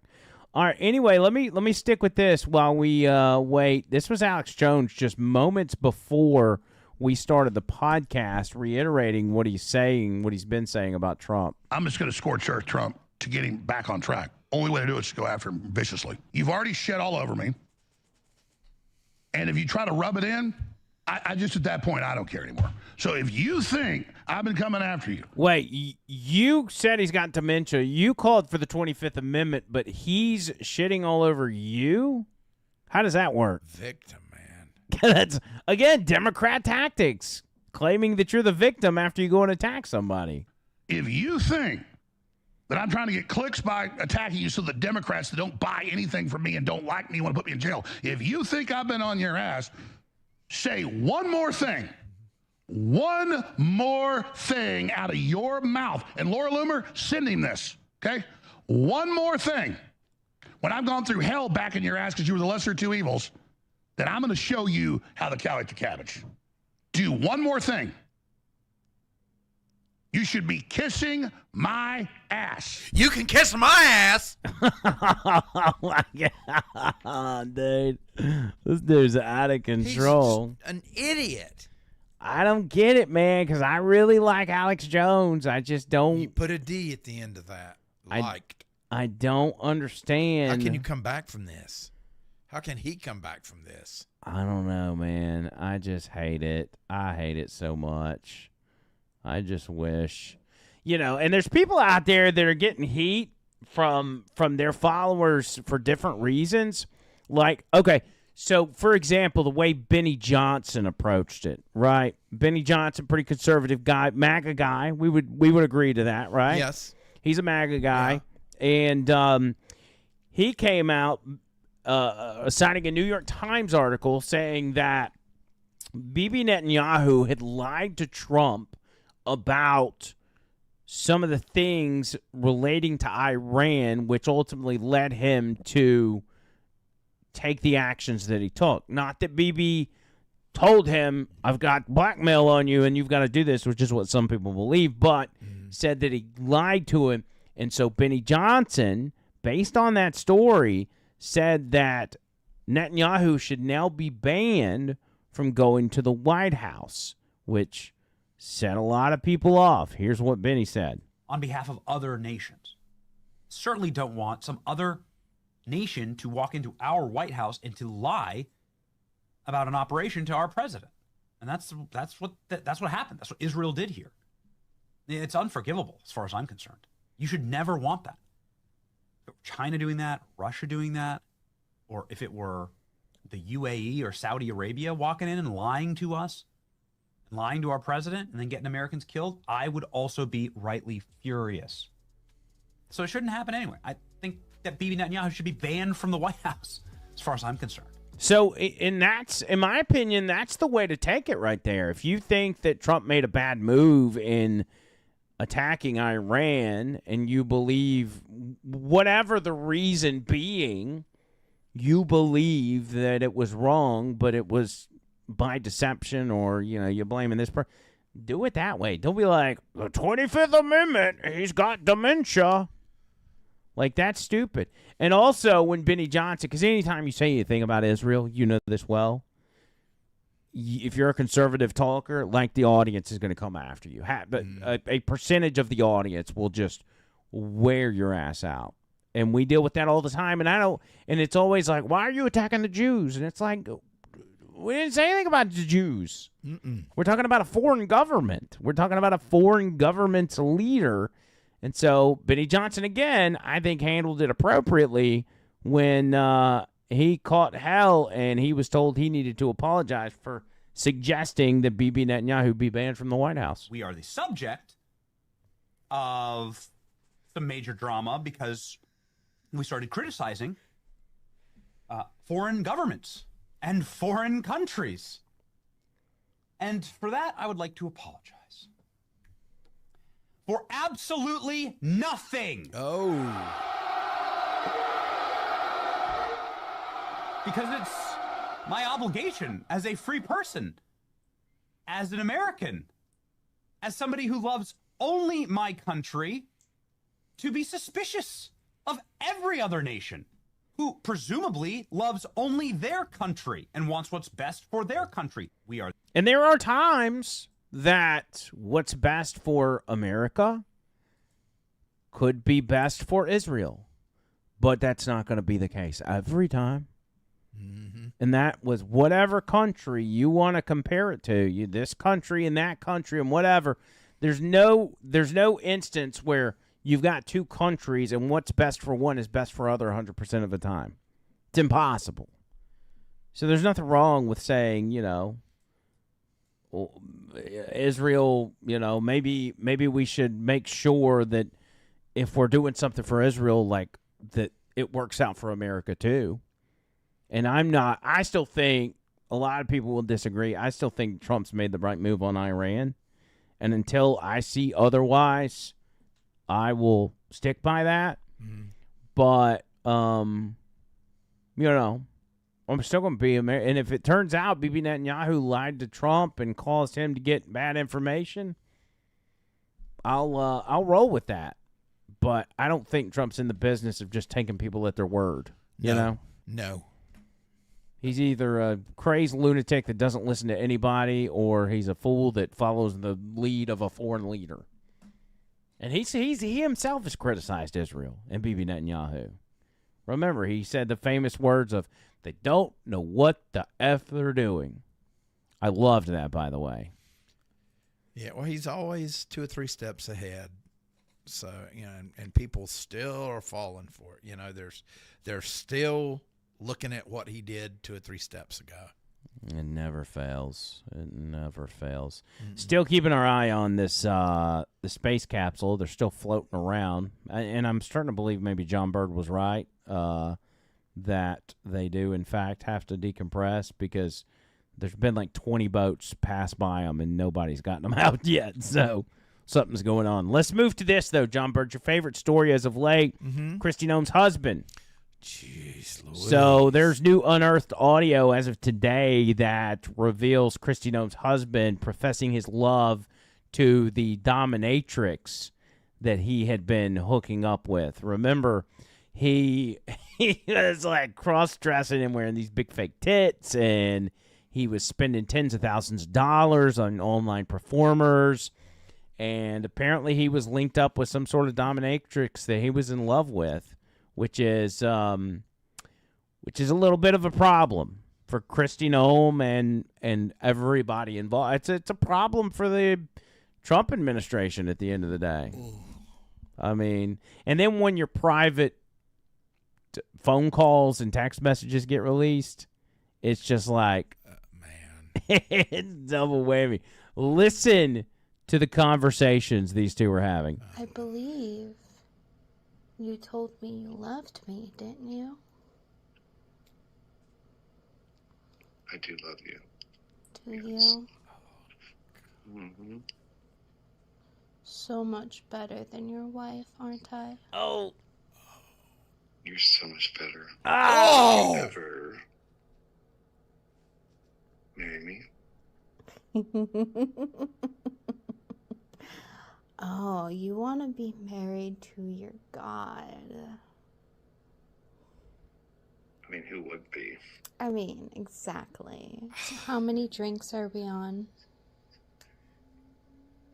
All right. Anyway, let me stick with this while we wait. This was Alex Jones just moments before we started the podcast, reiterating what he's saying, what he's been saying about Trump. I'm just going to scorch earth Trump to get him back on track. Only way to do it is to go after him viciously. You've already shed all over me. And if you try to rub it in, I just, at that point, I don't care anymore. So if you think I've been coming after you. Wait, you said he's got dementia. You called for the 25th Amendment, but he's shitting all over you? How does that work? Victim, man. That's, again, Democrat tactics. Claiming that you're the victim after you go and attack somebody. If you think that I'm trying to get clicks by attacking you so the Democrats that don't buy anything from me and don't like me want to put me in jail, if you think I've been on your ass, say one more thing out of your mouth. And Laura Loomer, send him this, okay? One more thing. When I've gone through hell back in your ass because you were the lesser of two evils, then I'm going to show you how to cow eat the cabbage. Do one more thing. You should be kissing my ass. You can kiss my ass. Oh my God, dude. This dude's out of control. He's an idiot. I don't get it, man, because I really like Alex Jones. I just don't. You put a D at the end of that. Liked. I don't understand. How can you come back from this? How can he come back from this? I don't know, man. I just hate it. I hate it so much. I just wish, and there's people out there that are getting heat from their followers for different reasons. Like, okay, so for example, the way Benny Johnson approached it, right? Benny Johnson, pretty conservative guy, MAGA guy. We would agree to that, right? Yes. He's a MAGA guy, and he came out citing a New York Times article saying that Bibi Netanyahu had lied to Trump about some of the things relating to Iran, which ultimately led him to take the actions that he took. Not that Bibi told him, I've got blackmail on you and you've got to do this, which is what some people believe, but said that he lied to him. And so Benny Johnson, based on that story, said that Netanyahu should now be banned from going to the White House, which set a lot of people off. Here's what Benny said. On behalf of other nations. Certainly don't want some other nation to walk into our White House and to lie about an operation to our president. And that's what happened. That's what Israel did here. It's unforgivable as far as I'm concerned. You should never want that. If it were China doing that, Russia doing that, or if it were the UAE or Saudi Arabia walking in and lying to us, lying to our president, and then getting Americans killed, I would also be rightly furious. So it shouldn't happen anyway. I think that Bibi Netanyahu should be banned from the White House, as far as I'm concerned. So, and that's, in my opinion, that's the way to take it right there. If you think that Trump made a bad move in attacking Iran, and you believe, whatever the reason being, you believe that it was wrong, but it was by deception, or you're blaming this person, do it that way. Don't be like, the 25th Amendment, he's got dementia. Like, that's stupid. And also, when Benny Johnson, because anytime you say anything about Israel, you know this well, if you're a conservative talker, like, the audience is going to come after you. But a percentage of the audience will just wear your ass out. And we deal with that all the time. And it's always like, why are you attacking the Jews? And it's like, we didn't say anything about the Jews. We're talking about a foreign government. We're talking about a foreign government's leader. And so Benny Johnson, again, I think handled it appropriately when he caught hell and he was told he needed to apologize for suggesting that Bibi Netanyahu be banned from the White House. We are the subject of some major drama because we started criticizing foreign governments and foreign countries. And for that, I would like to apologize. For absolutely nothing. Oh. Because it's my obligation as a free person, as an American, as somebody who loves only my country, to be suspicious of every other nation who presumably loves only their country and wants what's best for their country. And there are times that what's best for America could be best for Israel. But that's not going to be the case every time. And that was whatever country you want to compare it to, this country and that country and whatever. There's no instance where you've got two countries and what's best for one is best for other 100% of the time. It's impossible. So there's nothing wrong with saying, Israel, maybe we should make sure that if we're doing something for Israel, like that it works out for America too. And I still think a lot of people will disagree. I still think Trump's made the right move on Iran. And until I see otherwise, I will stick by that. But, I'm still going to be American. And if it turns out Bibi Netanyahu lied to Trump and caused him to get bad information, I'll roll with that. But I don't think Trump's in the business of just taking people at their word. You know? No. He's either a crazed lunatic that doesn't listen to anybody, or he's a fool that follows the lead of a foreign leader. And he himself has criticized Israel and Bibi Netanyahu. Remember, he said the famous words of, "They don't know what the F they're doing." I loved that, by the way. Yeah, well, he's always 2 or 3 steps ahead. So, you know, and people still are falling for it. You know, they're still looking at what he did 2 or 3 steps ago. It never fails. It never fails. Still keeping our eye on this the space capsule. They're still floating around. And I'm starting to believe maybe John Bird was right that they do, in fact, have to decompress because there's been like 20 boats pass by them and nobody's gotten them out yet. So something's going on. Let's move to this, though, John Bird. Your favorite story as of late, Kristi Noem's husband. Jeez Louise. So there's new unearthed audio as of today that reveals Kristi Noem's husband professing his love to the dominatrix that he had been hooking up with. Remember, he was like cross-dressing and wearing these big fake tits, and he was spending tens of thousands of dollars on online performers, and apparently he was linked up with some sort of dominatrix that he was in love with, which is a little bit of a problem for Kristi Noem and everybody involved. It's a problem for the Trump administration at the end of the day. Ooh. I mean, and then when your private phone calls and text messages get released, it's just like, man, it's double whammy. Listen to the conversations these two were having. I believe you told me you loved me, didn't you? I do love you. Do Yes. you? Mm-hmm. So much better than your wife, aren't I? Oh. You're so much better. Oh! You ever marry me? Oh, you want to be married to your god. I mean, who would be? I mean, exactly. So how many drinks are we on?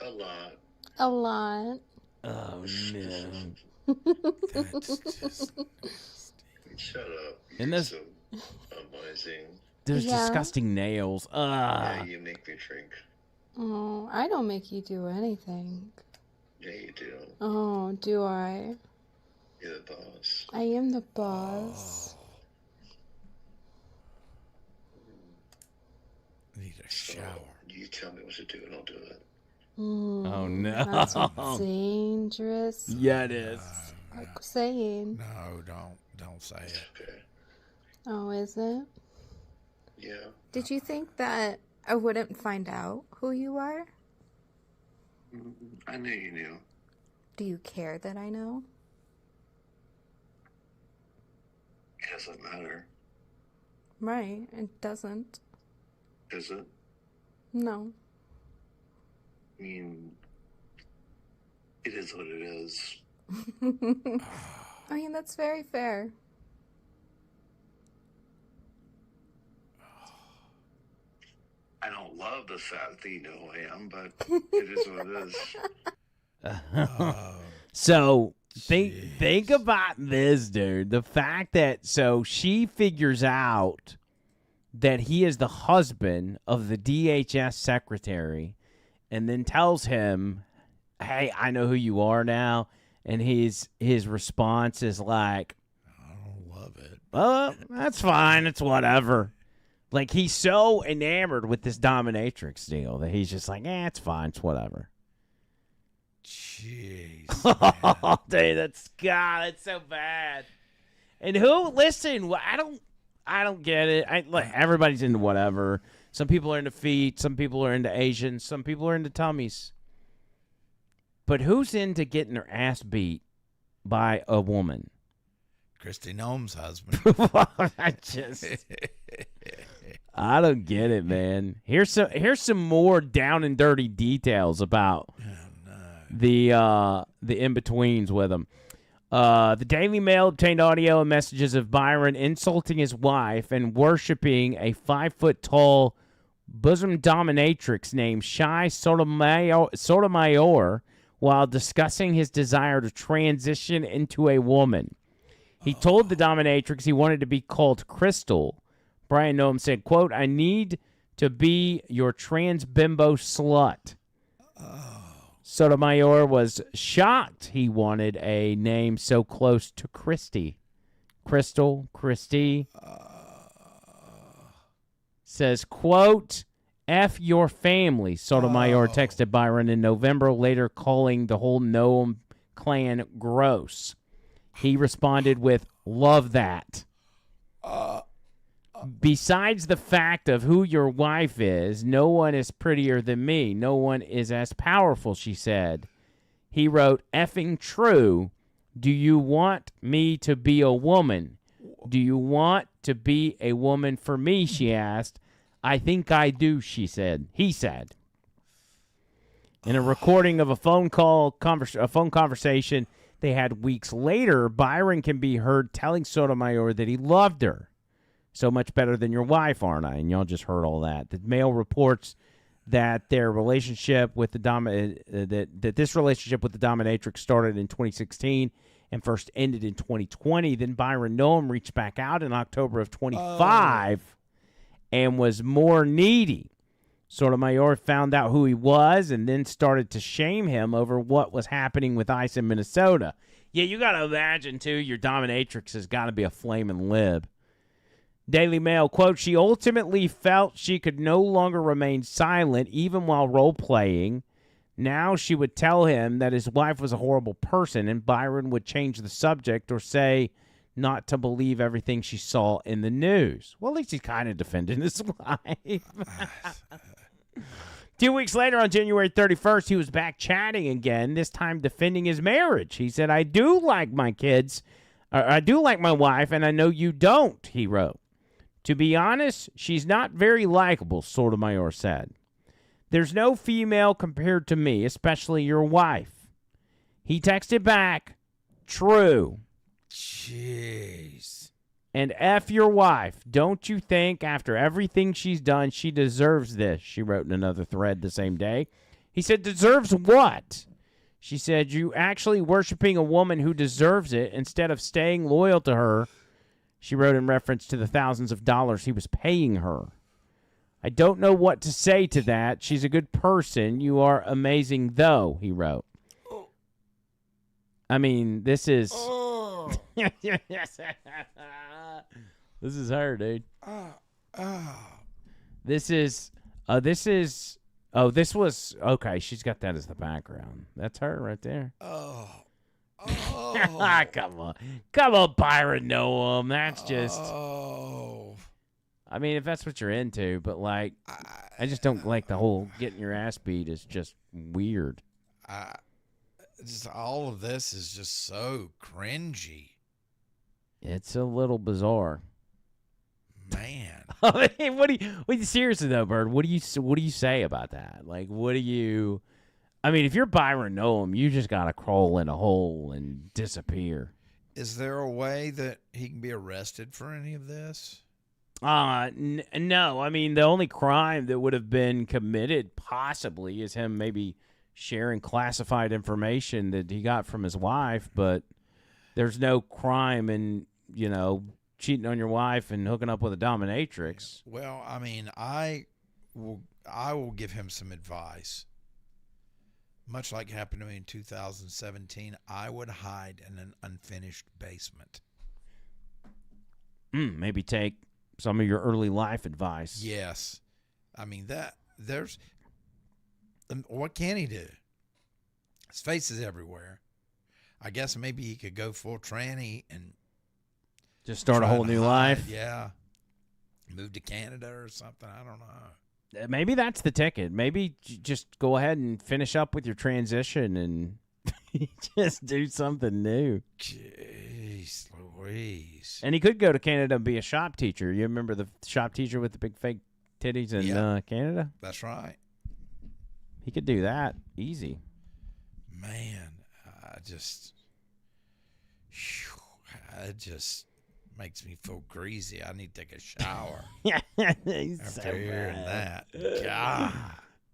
A lot. A lot. Oh, no. That's just... Shut up. And You're this... so amazing. Those disgusting nails. Yeah, you make me drink. Oh, I don't make you do anything. Yeah, you do. Oh, do I? You're the boss. I am the boss. Need a shower. You tell me what to do and I'll do it. Oh, no. That's dangerous. Yeah, it is. Like saying. No, don't say it. Okay. Oh, is it? Yeah. Did you think that I wouldn't find out who you are? I knew you knew. Do you care that I know? It doesn't matter. Right, it doesn't. Is it? No. I mean, it is what it is. I mean, that's very fair. I don't love the fact that you know who I am, but it is what it is. So think about this, dude. The fact that she figures out that he is the husband of the DHS secretary, and then tells him, "Hey, I know who you are now," and his response is like, I don't love it. "Oh, that's fine. It's whatever." Like, he's so enamored with this dominatrix deal that he's just like, it's fine. It's whatever. Jeez. Oh, dude, that's so bad. And listen, I don't get it. Everybody's into whatever. Some people are into feet. Some people are into Asians. Some people are into tummies. But who's into getting their ass beat by a woman? Kristi Noem's husband. I don't get it, man. Here's some more down and dirty details about the in-betweens with him. The Daily Mail obtained audio and messages of Byron insulting his wife and worshiping a 5-foot-tall bosom dominatrix named Shai Sotomayor while discussing his desire to transition into a woman. He told the dominatrix he wanted to be called Crystal. Brian Noam said, quote, "I need to be your trans bimbo slut." Sotomayor was shocked he wanted a name so close to Christy. Crystal, Christy. Says, quote, "F your family," Sotomayor texted Byron in November, later calling the whole Noam clan gross. He responded with, "Love that." Besides the fact of who your wife is, no one is prettier than me. No one is as powerful, she said. He wrote, "Effing true. Do you want me to be a woman? Do you want to be a woman for me?" she asked. "I think I do," he said. In a recording of a phone conversation they had weeks later, Byron can be heard telling Sotomayor that he loved her. "So much better than your wife, aren't I?" And y'all just heard all that. The Mail reports that their relationship with the this relationship with the dominatrix started in 2016 and first ended in 2020. Then Byron Noam reached back out in October of 25 and was more needy. Sotomayor found out who he was and then started to shame him over what was happening with ICE in Minnesota. Yeah, you got to imagine, too, your dominatrix has got to be a flaming lib. Daily Mail, quote, "She ultimately felt she could no longer remain silent even while role-playing. Now she would tell him that his wife was a horrible person, and Byron would change the subject or say not to believe everything she saw in the news." Well, at least he's kind of defending his wife. 2 weeks later, on January 31st, he was back chatting again, this time defending his marriage. He said, "I do like my kids. I do like my wife, and I know you don't," he wrote. "To be honest, she's not very likable," Sotomayor said. "There's no female compared to me, especially your wife." He texted back, "True." Jeez. "And F your wife. Don't you think after everything she's done, she deserves this?" she wrote in another thread the same day. He said, "Deserves what?" She said, "You actually worshiping a woman who deserves it instead of staying loyal to her," she wrote in reference to the thousands of dollars he was paying her. "I don't know what to say to that. She's a good person. You are amazing, though," he wrote. I mean, this is... This is her, dude. This was... Okay, she's got that as the background. That's her right there. Come on. Come on, Byron Noam. That's just... I mean, if that's what you're into, but, like, I just don't like the whole getting your ass beat is just weird. Just all of this is just so cringy. It's a little bizarre. Man. I mean, what do you seriously though, Bird? What do you say about that? Like, what do you? I mean, if you're Byron Noam, you just gotta crawl in a hole and disappear. Is there a way that he can be arrested for any of this? No. I mean, the only crime that would have been committed possibly is him maybe sharing classified information that he got from his wife, but there's no crime in, cheating on your wife and hooking up with a dominatrix. Well, I mean, I will give him some advice. Much like happened to me in 2017, I would hide in an unfinished basement. Maybe take some of your early life advice. Yes. I mean, what can he do? His face is everywhere. I guess maybe he could go full tranny and just start a whole new life. Yeah. Move to Canada or something. I don't know. Maybe that's the ticket. Maybe just go ahead and finish up with your transition and just do something new. Jeez Louise. And he could go to Canada and be a shop teacher. You remember the shop teacher with the big fake titties in Canada? That's right. He could do that easy. it just makes me feel greasy. I need to take a shower. He's after so hearing bad. that. God.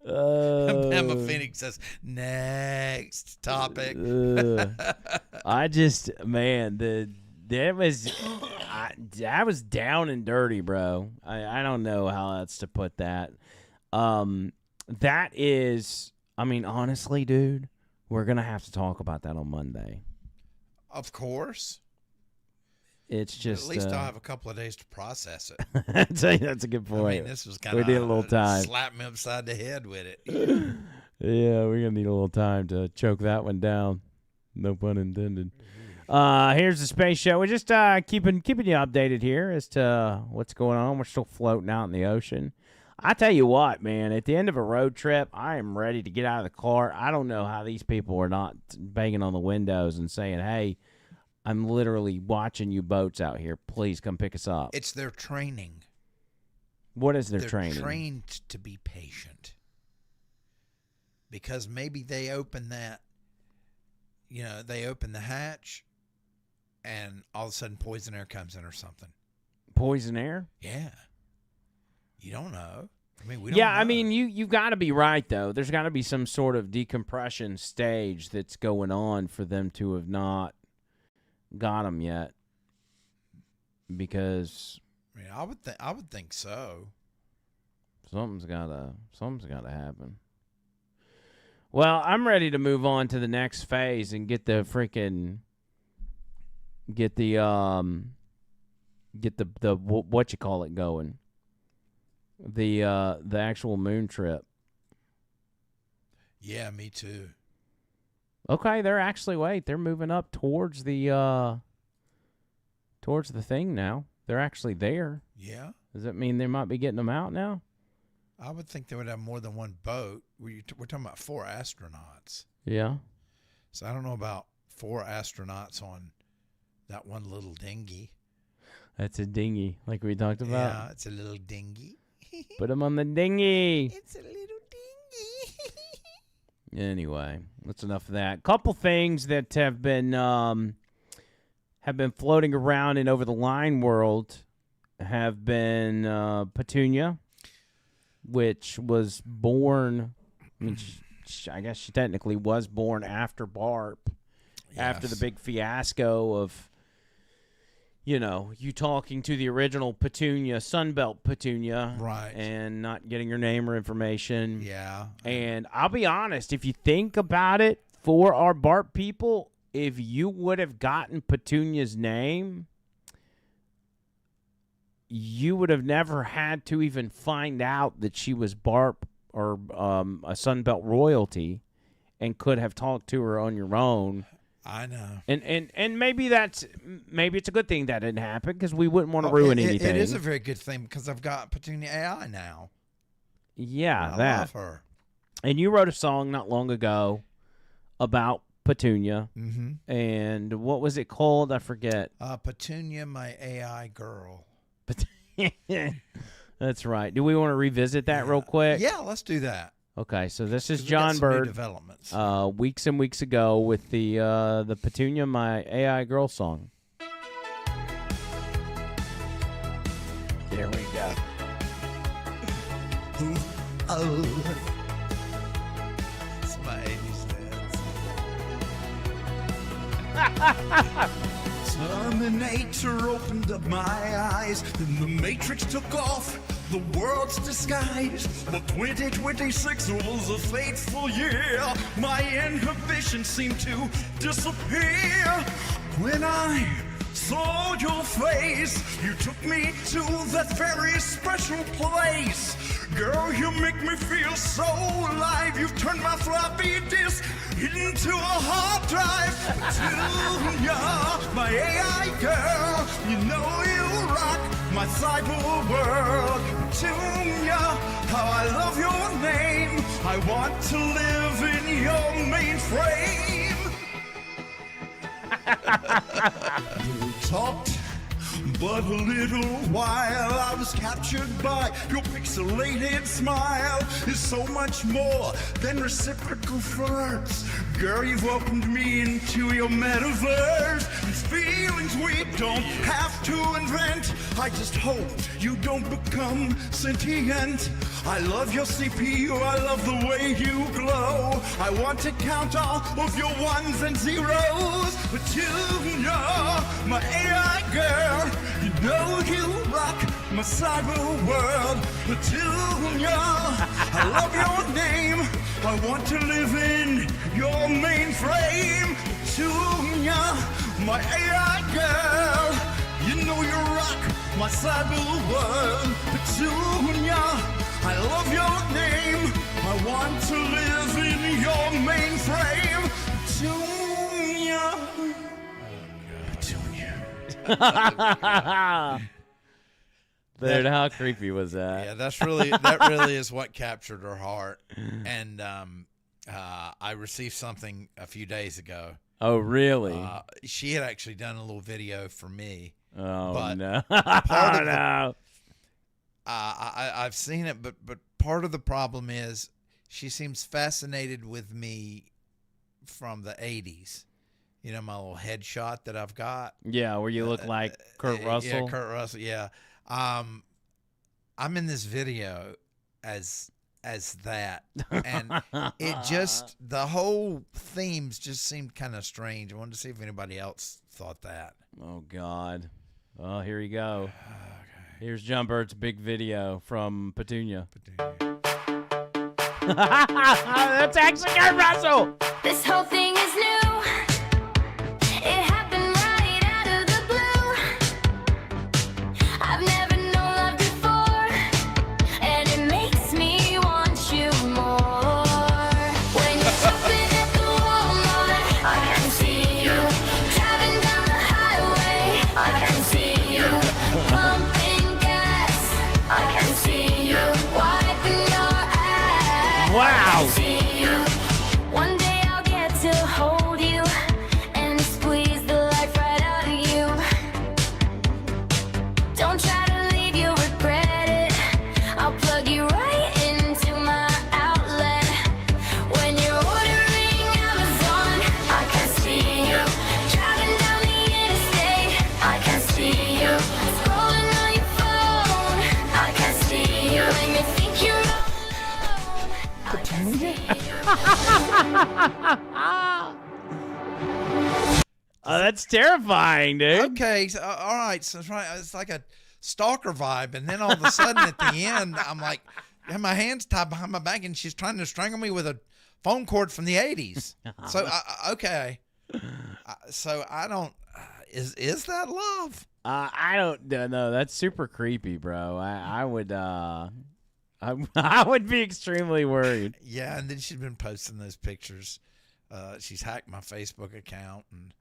Emma Phoenix says, next topic. I was down and dirty, bro. I don't know how else to put that. That is, I mean, honestly, dude, we're going to have to talk about that on Monday. Of course. It's just at least I'll have a couple of days to process it. That's a good point. I mean, this was kind we of need a little time. Slap me upside the head with it. Yeah, we're gonna need a little time to choke that one down. No pun intended. Here's the space show. We're just keeping you updated here as to what's going on. We're still floating out in the ocean. I tell you what, man, at the end of a road trip, I am ready to get out of the car. I don't know how these people are not banging on the windows and saying, hey, I'm literally watching you boats out here. Please come pick us up. It's their training. What is their They're training? They're trained to be patient. Because maybe they open that, they open the hatch and all of a sudden poison air comes in or something. Poison air? Yeah. You don't know. I mean, we don't Yeah, know. I mean, you've got to be right, though. There's got to be some sort of decompression stage that's going on for them to have not got them yet, because I mean, I would think so. Something's gotta happen. Well, I'm ready to move on to the next phase and get the what you call it going. The actual moon trip. Yeah, me too. Okay, they're moving up towards the thing now. They're actually there. Yeah. Does that mean they might be getting them out now? I would think they would have more than one boat. We're talking about 4 astronauts. Yeah. So I don't know about 4 astronauts on that one little dinghy. That's a dinghy, like we talked about. Yeah, it's a little dinghy. Put them on the dinghy. It's a little dinghy. Anyway, that's enough of that. Couple things that have been floating around in over the line world have been Petunia, which was born. I mean, I guess she technically was born after Barp, after the big fiasco of, you talking to the original Petunia, Sunbelt Petunia, right, and not getting her name or information. Yeah. And I'll be honest, if you think about it, for our Barp people, if you would have gotten Petunia's name, you would have never had to even find out that she was Barp or a Sunbelt royalty, and could have talked to her on your own. I know. And maybe it's a good thing that didn't happen, because we wouldn't want to ruin anything. It is a very good thing, because I've got Petunia AI now. Yeah, I that. love her. And you wrote a song not long ago about Petunia. Mm-hmm. And what was it called? I forget. Petunia, my AI girl. That's right. Do we want to revisit that real quick? Yeah, let's do that. Okay, so this is We got John some new Bird. developments. Weeks and weeks ago with the Petunia, my AI girl song. There we go. Oh, it's my 80s dance. Terminator opened up my eyes, then the Matrix took off the world's disguise. But 2026 was a fateful year. My inhibition seemed to disappear when I saw your face. You took me to that very special place. Girl, you make me feel so alive. You've turned my floppy disk into a hard drive. Petunia, my AI girl, you know you rock my cyber world. Petunia, how I love your name. I want to live in your mainframe. You talked but a little while. I was captured by your pixelated smile. Is so much more than reciprocal flirts. Girl, you've welcomed me into your metaverse. These feelings we don't have to invent. I just hope you don't become sentient. I love your CPU, I love the way you glow. I want to count all of your ones and zeros. Petunia, my AI girl, you know you rock my cyber world. Petunia, I love your name. I want to live in your mainframe. Petunia, my AI girl, you know you rock my cyber world. Petunia, I love your name. I want to live in your mainframe. Petunia. Dude, how creepy was that? Yeah, that really is what captured her heart. And I received something a few days ago. Oh, really? She had actually done a little video for me. Oh, but no. part of no. I've seen it, but part of the problem is she seems fascinated with me from the 80s. You know, my little headshot that I've got. Yeah, where you look like Kurt Russell. Yeah, Kurt Russell, yeah. I'm in this video as that, and it just, the whole themes just seemed kind of strange. I wanted to see if anybody else thought that. Oh, God. Oh, here you go. Okay. Here's Jumpert's big video from Petunia. That's actually Kurt Russell. This whole thing is new. It happened right out of the blue. I've never known love before, and it makes me want you more. When you're shopping at the Walmart, I can see you. Driving down the highway, I can see you. Pumping gas, I can see you. Wiping your ass, wow. I can see you. One day I'll get to hold you and squeeze the life right out of you. Don't try to leave, you'll regret it. I'll plug you right into my outlet. When you're ordering Amazon, I can see you. Driving down the interstate, I can see you. Scrolling on your phone, I can see you. When you think you're all alone, I can see you. Oh, that's terrifying, dude. Okay, so, all right. So it's like a stalker vibe, and then all of a sudden at the end, I'm like, have my hands tied behind my back, and she's trying to strangle me with a phone cord from the 80s. So okay, so I don't. Is that love? I don't know. That's super creepy, bro. I would I would be extremely worried. Yeah, and then she's been posting those pictures. She's hacked my Facebook account, and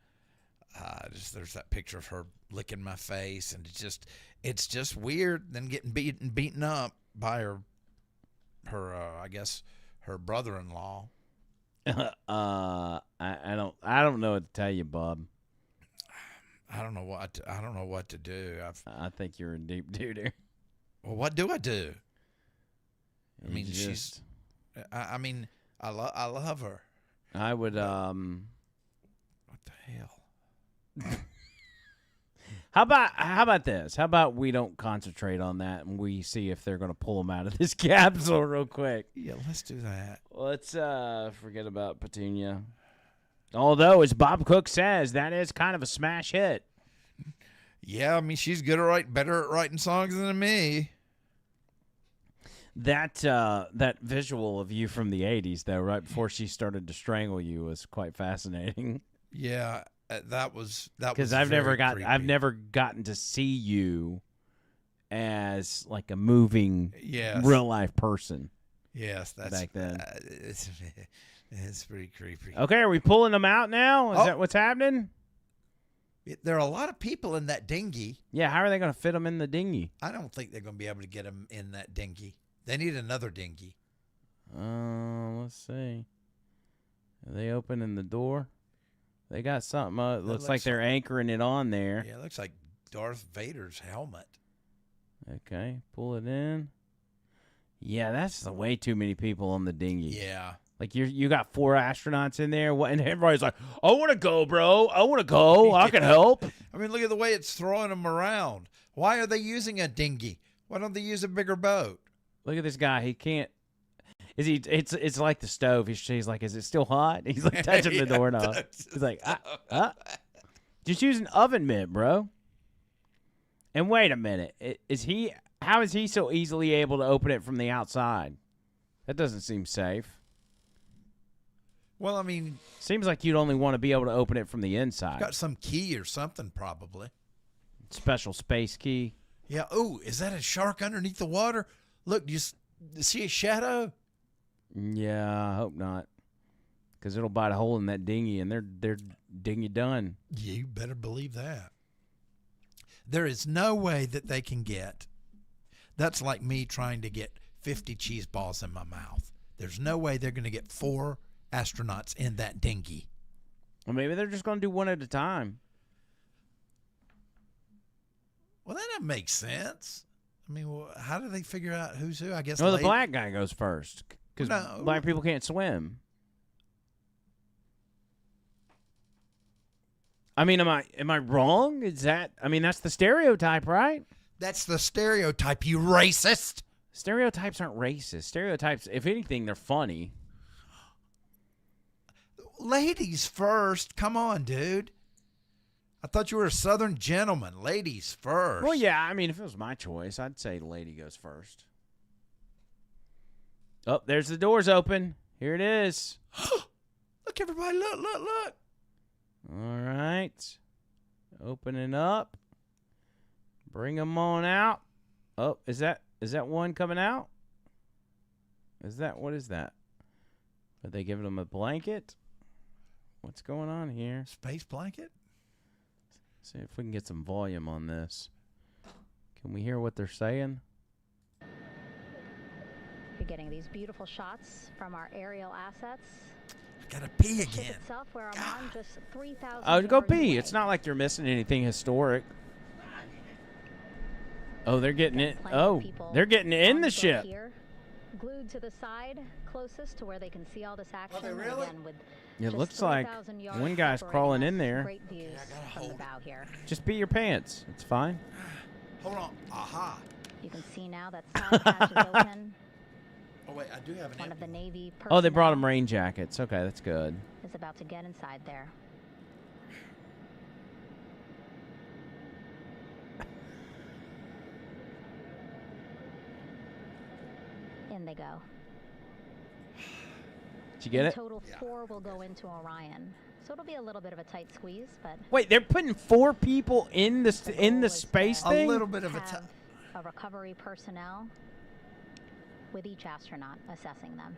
there's that picture of her licking my face, and it's just weird. Then getting beaten up by her I guess her brother-in-law. I don't know what to tell you, Bob. I don't know what to do. I think you're in deep doo-doo. Well, what do I do? I You mean, just- I mean, I love her. I would What the hell? How about this? How about we don't concentrate on that and we see if they're going to pull them out of this capsule real quick? Yeah, let's do that. Let's forget about Petunia. Although, as Bob Cook says, that is kind of a smash hit. Yeah, I mean, she's better at writing songs than me. That visual of you from the 80s, though, right before she started to strangle you, was quite fascinating. Yeah, that was because I've never gotten to see you as like a moving real life person. Yes, that's back then. It's pretty creepy. Okay, are we pulling them out now? Is that what's happening? There are a lot of people in that dinghy. Yeah, how are they going to fit them in the dinghy? I don't think they're going to be able to get them in that dinghy. They need another dinghy. Let's see. Are they opening the door? They got something. Looks like they're anchoring it on there. Yeah, it looks like Darth Vader's helmet. Okay, pull it in. Yeah, that's way too many people on the dinghy. Yeah. Like you got 4 astronauts in there, and everybody's like, "I want to go, bro. I want to go. I can help." I mean, look at the way it's throwing them around. Why are they using a dinghy? Why don't they use a bigger boat? Look at this guy. He can't. Is he? It's like the stove. He's like, "Is it still hot?" He's like touching the doorknob. He's like, just use an oven mitt, bro. And wait a minute. How is he so easily able to open it from the outside? That doesn't seem safe. Well, I mean, seems like you'd only want to be able to open it from the inside. Got some key or something, probably. Special space key. Yeah. Oh, is that a shark underneath the water? Look, do you see a shadow? Yeah, I hope not. Because it'll bite a hole in that dinghy, and they're dinghy done. You better believe that. There is no way that they can get. That's like me trying to get 50 cheese balls in my mouth. There's no way they're going to get 4 astronauts in that dinghy. Well, maybe they're just going to do one at a time. Well, that doesn't make sense. I mean, how do they figure out who's who? I guess. Well, the black guy goes first because No. black people can't swim. I mean, am I wrong? Is that? I mean, that's the stereotype, right? That's the stereotype, you racist. Stereotypes aren't racist. Stereotypes, if anything, they're funny. Ladies first. Come on, dude. I thought you were a Southern gentleman. Ladies first. Well, yeah. I mean, if it was my choice, I'd say the lady goes first. Oh, there's the doors open. Here it is. Look, everybody. Look. All right. Opening up. Bring them on out. Oh, is that one coming out? What is that? Are they giving them a blanket? What's going on here? Space blanket? See if we can get some volume on this. Can we hear what they're saying? You're getting these beautiful shots from our aerial assets. I gotta pee again. Itself, where Oman just 3,000 Oh, go yards pee. away. It's not like you're missing anything historic. Oh, they're getting it. Oh, they're getting in the ship. Here, glued to the side, closest to where they can see all this action. Okay, really? Again, with It just looks like 3,000 yards one guy's separating crawling us. in there. Great views from the bow here. Just pee your pants. It's fine. Hold on. Aha. You can see now that side hatch is open. Oh, wait. I do have an One of the Navy Oh, they brought personnel them rain jackets. Okay, that's good. is about to get inside there. In they go. Did you get In it? total, 4 will go into Orion. So it'll be a little bit of a tight squeeze, but Wait, they're putting 4 people in the space thing? A little bit of a have a recovery personnel with each astronaut assessing them.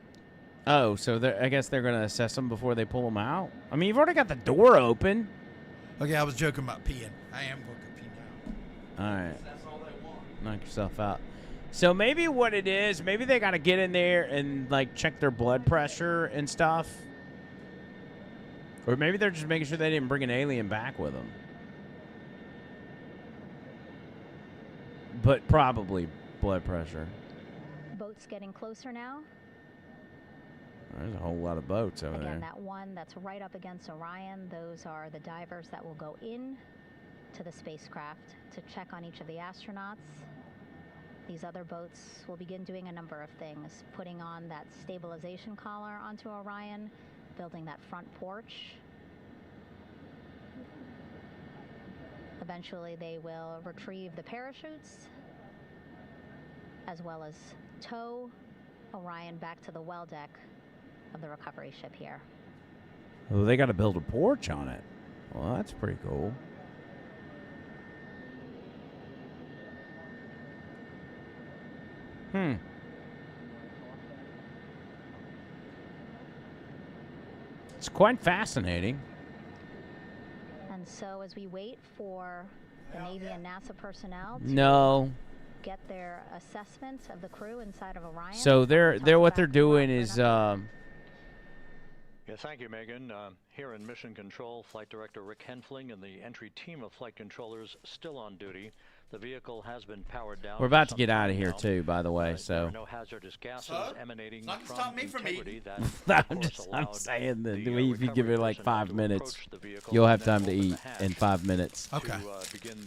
Oh, so I guess they're going to assess them before they pull them out? I mean, you've already got the door open. Okay, I was joking about peeing. I am going to pee now. All right. That's all they want. Knock yourself out. So maybe what it is, maybe they got to get in there and, like, check their blood pressure and stuff. Or maybe they're just making sure they didn't bring an alien back with them. But probably blood pressure. Boats getting closer now. There's a whole lot of boats over Again, there. that one that's right up against Orion, those are the divers that will go in to the spacecraft to check on each of the astronauts. These other boats will begin doing a number of things, putting on that stabilization collar onto Orion, building that front porch. Eventually, they will retrieve the parachutes, as well as tow Orion back to the well deck of the recovery ship here. Oh, they got to build a porch on it. Well, that's pretty cool. It's quite fascinating. And so as we wait for the Navy and NASA personnel to get their assessment of the crew inside of Orion. So they're what they're doing is Yeah, thank you, Megan. Here in Mission Control, Flight Director Rick Henfling and the entry team of flight controllers still on duty. The vehicle has been powered down. We're about to get out of here too, by the way. There So are no hazardous gases emanating not gonna from stop me from integrity. eating. That, I'm saying that if you give it like 5 minutes, you'll have time to eat in 5 minutes. Okay.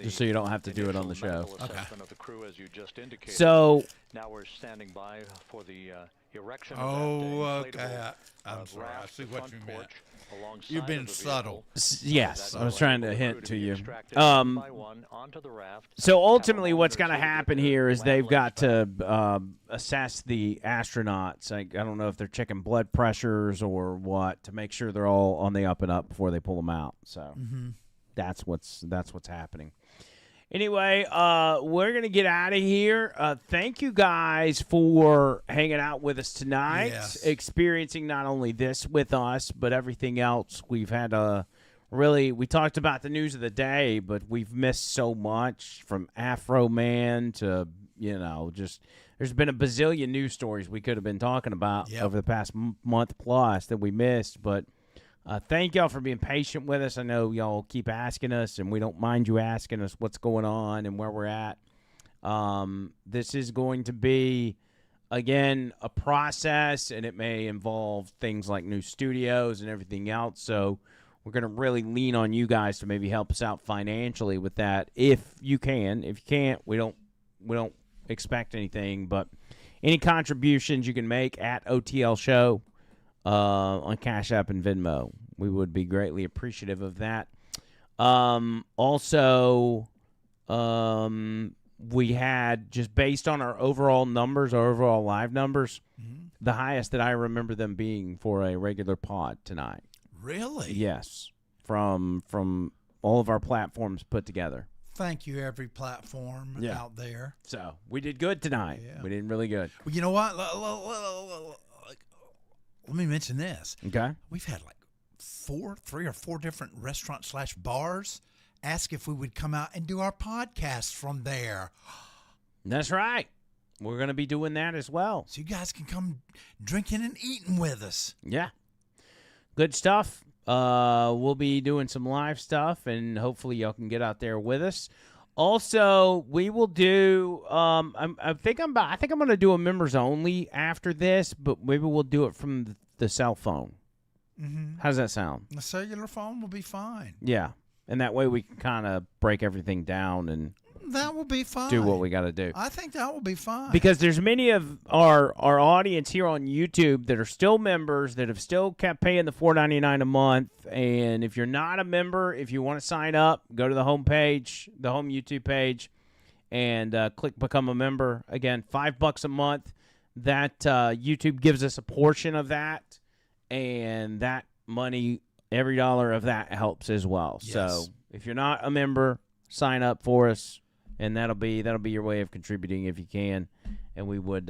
Just so you don't have to do it on the show. Okay. Of the crew, as you just indicated. So now we're standing by for the erection. Oh, of that okay. I'm inflatable, sorry. I raft see to what front you meant. porch alongside You've been of the subtle. Yes, I was trying to hint to you. One by one onto the raft. So ultimately, what's going to happen here is they've got to assess the astronauts. I don't know if they're checking blood pressures or what to make sure they're all on the up and up before they pull them out. So that's what's happening. Anyway, we're going to get out of here. Thank you guys for hanging out with us tonight, experiencing not only this with us, but everything else. We've had we talked about the news of the day, but we've missed so much from Afro Man to, just there's been a bazillion news stories we could have been talking about over the past month plus that we missed, but thank y'all for being patient with us. I know y'all keep asking us, and we don't mind you asking us what's going on and where we're at. This is going to be, again, a process, and it may involve things like new studios and everything else. So we're going to really lean on you guys to maybe help us out financially with that, if you can. If you can't, we don't expect anything. But any contributions you can make at OTL Show on Cash App and Venmo, we would be greatly appreciative of that. Also, we had, just based on our overall numbers, our overall live numbers, the highest that I remember them being for a regular pod tonight. Really? Yes, from all of our platforms put together. Thank you, every platform out there. So we did good tonight. Yeah. We did really good. Well, you know what? Let me mention this. Okay. We've had like 3 or 4 different restaurants / bars ask if we would come out and do our podcast from there. That's right. We're going to be doing that as well. So you guys can come drinking and eating with us. Yeah. Good stuff. We'll be doing some live stuff, and hopefully y'all can get out there with us. Also, we will do. I think I'm going to do a members only after this, but maybe we'll do it from the cell phone. Mm-hmm. How does that sound? The cellular phone will be fine. Yeah, and that way we can kind of break everything down and that will be fine. Do what we got to do. I think that will be fine. Because there's many of our audience here on YouTube that are still members that have still kept paying the $4.99 a month. And if you're not a member, if you want to sign up, go to the home page, the home YouTube page, and click Become a Member. Again, $5 a month. That YouTube gives us a portion of that, and that money, every dollar of that helps as well. Yes. So if you're not a member, sign up for us. And that'll be your way of contributing if you can, and we would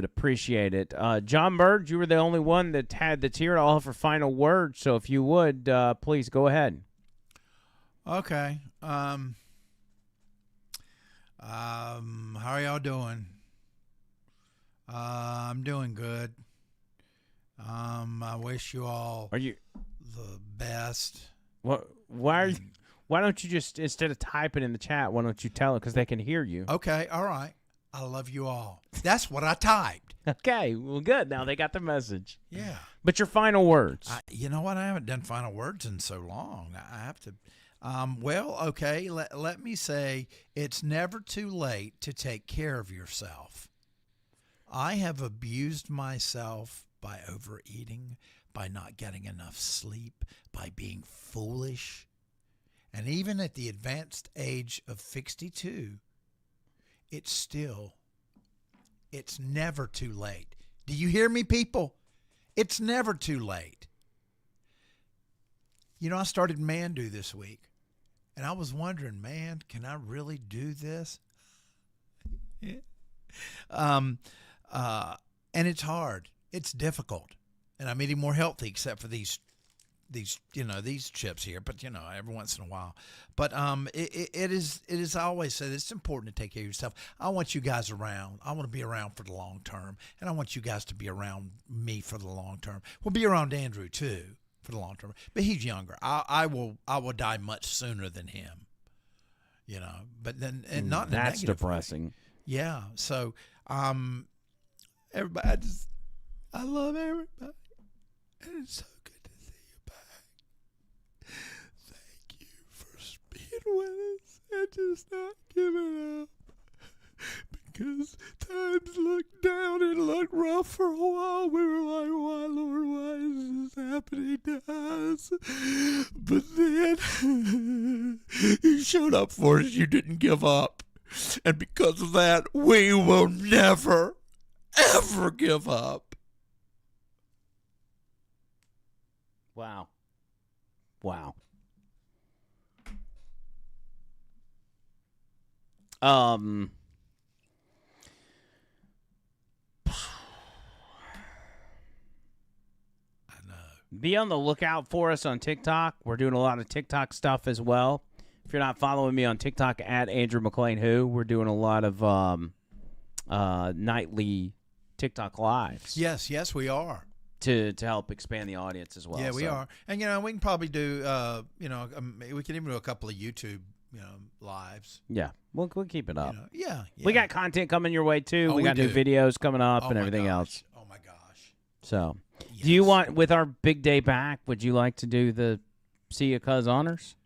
appreciate it. John Bird, you were the only one that's here. I'll offer final words, so if you would, please go ahead. Okay. How are y'all doing? I'm doing good. I wish you all the best. What? Why are you? Why don't you just, instead of typing in the chat, why don't you tell it, because they can hear you? Okay, all right. I love you all. That's what I typed. Okay, well, good. Now they got the message. Yeah. But your final words. You know what? I haven't done final words in so long. I have to. Well, okay, let me say it's never too late to take care of yourself. I have abused myself by overeating, by not getting enough sleep, by being foolish. And even at the advanced age of 62, it's never too late. Do you hear me, people? It's never too late. You know, I started Mandu this week, and I was wondering, man, can I really do this? And it's hard. It's difficult. And I'm eating more healthy, except for these chips here, but every once in a while. But it is I always say it's important to take care of yourself. I want you guys around. I want to be around for the long term, and I want you guys to be around me for the long term. We'll be around Andrew too for the long term, but he's younger. I will die much sooner than him, you know. But then, and not in a That's negative way. depressing. Yeah. So, everybody, I love everybody, and it's so good to see you back. Thank you for being with us and just not giving up. Because times looked down and looked rough for a while. We were like, why, Lord, why is this happening to us? But then you showed up for us. You didn't give up. And because of that, we will never, ever give up. Wow. Wow. Be on the lookout for us on TikTok. We're doing a lot of TikTok stuff as well. If you're not following me on TikTok at Andrew McLean Who, we're doing a lot of nightly TikTok lives. Yes, we are. To help expand the audience as well. Yeah, we are. And, you know, we can probably do, we can even do a couple of YouTube, lives. Yeah, we'll keep it up. Yeah. We got content coming your way, too. Oh, we got new videos coming up and everything else. Oh, my gosh. So, do you want, with our big day back, would you like to do the See Ya Cuz honors?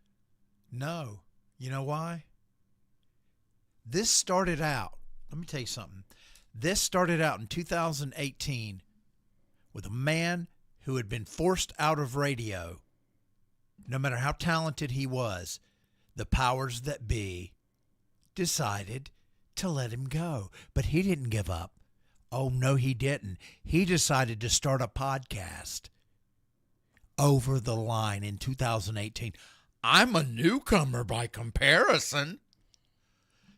No. You know why? This started out, let me tell you something. This started out in 2018 with a man who had been forced out of radio. No matter how talented he was, the powers that be decided to let him go. But he didn't give up. Oh, no, he didn't. He decided to start a podcast over the line in 2018. I'm a newcomer by comparison.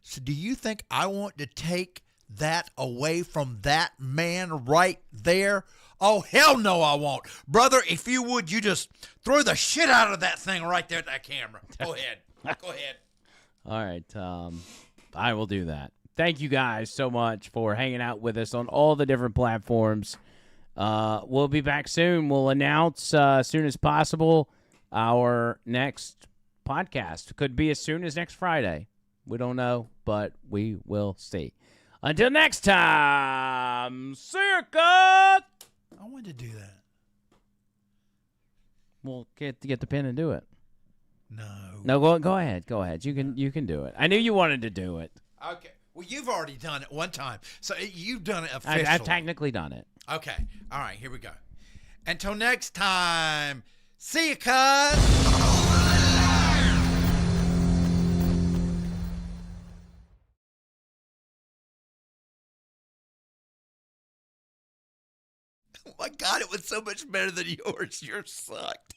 So do you think I want to take that away from that man right there? Oh, hell no, I won't. Brother, if you would, you just throw the shit out of that thing right there at that camera. Go ahead. Go ahead. All right. I will do that. Thank you guys so much for hanging out with us on all the different platforms. We'll be back soon. We'll announce as soon as possible our next podcast. Could be as soon as next Friday. We don't know, but we will see. Until next time, see ya, guys. I wanted to do that. Well, get the pen and do it. No, go ahead. Go ahead. You can do it. I knew you wanted to do it. Okay. Well, you've already done it one time, so you've done it officially. I've technically done it. Okay. All right. Here we go. Until next time. See you, cuz. Oh my God, it was so much better than yours. Yours sucked.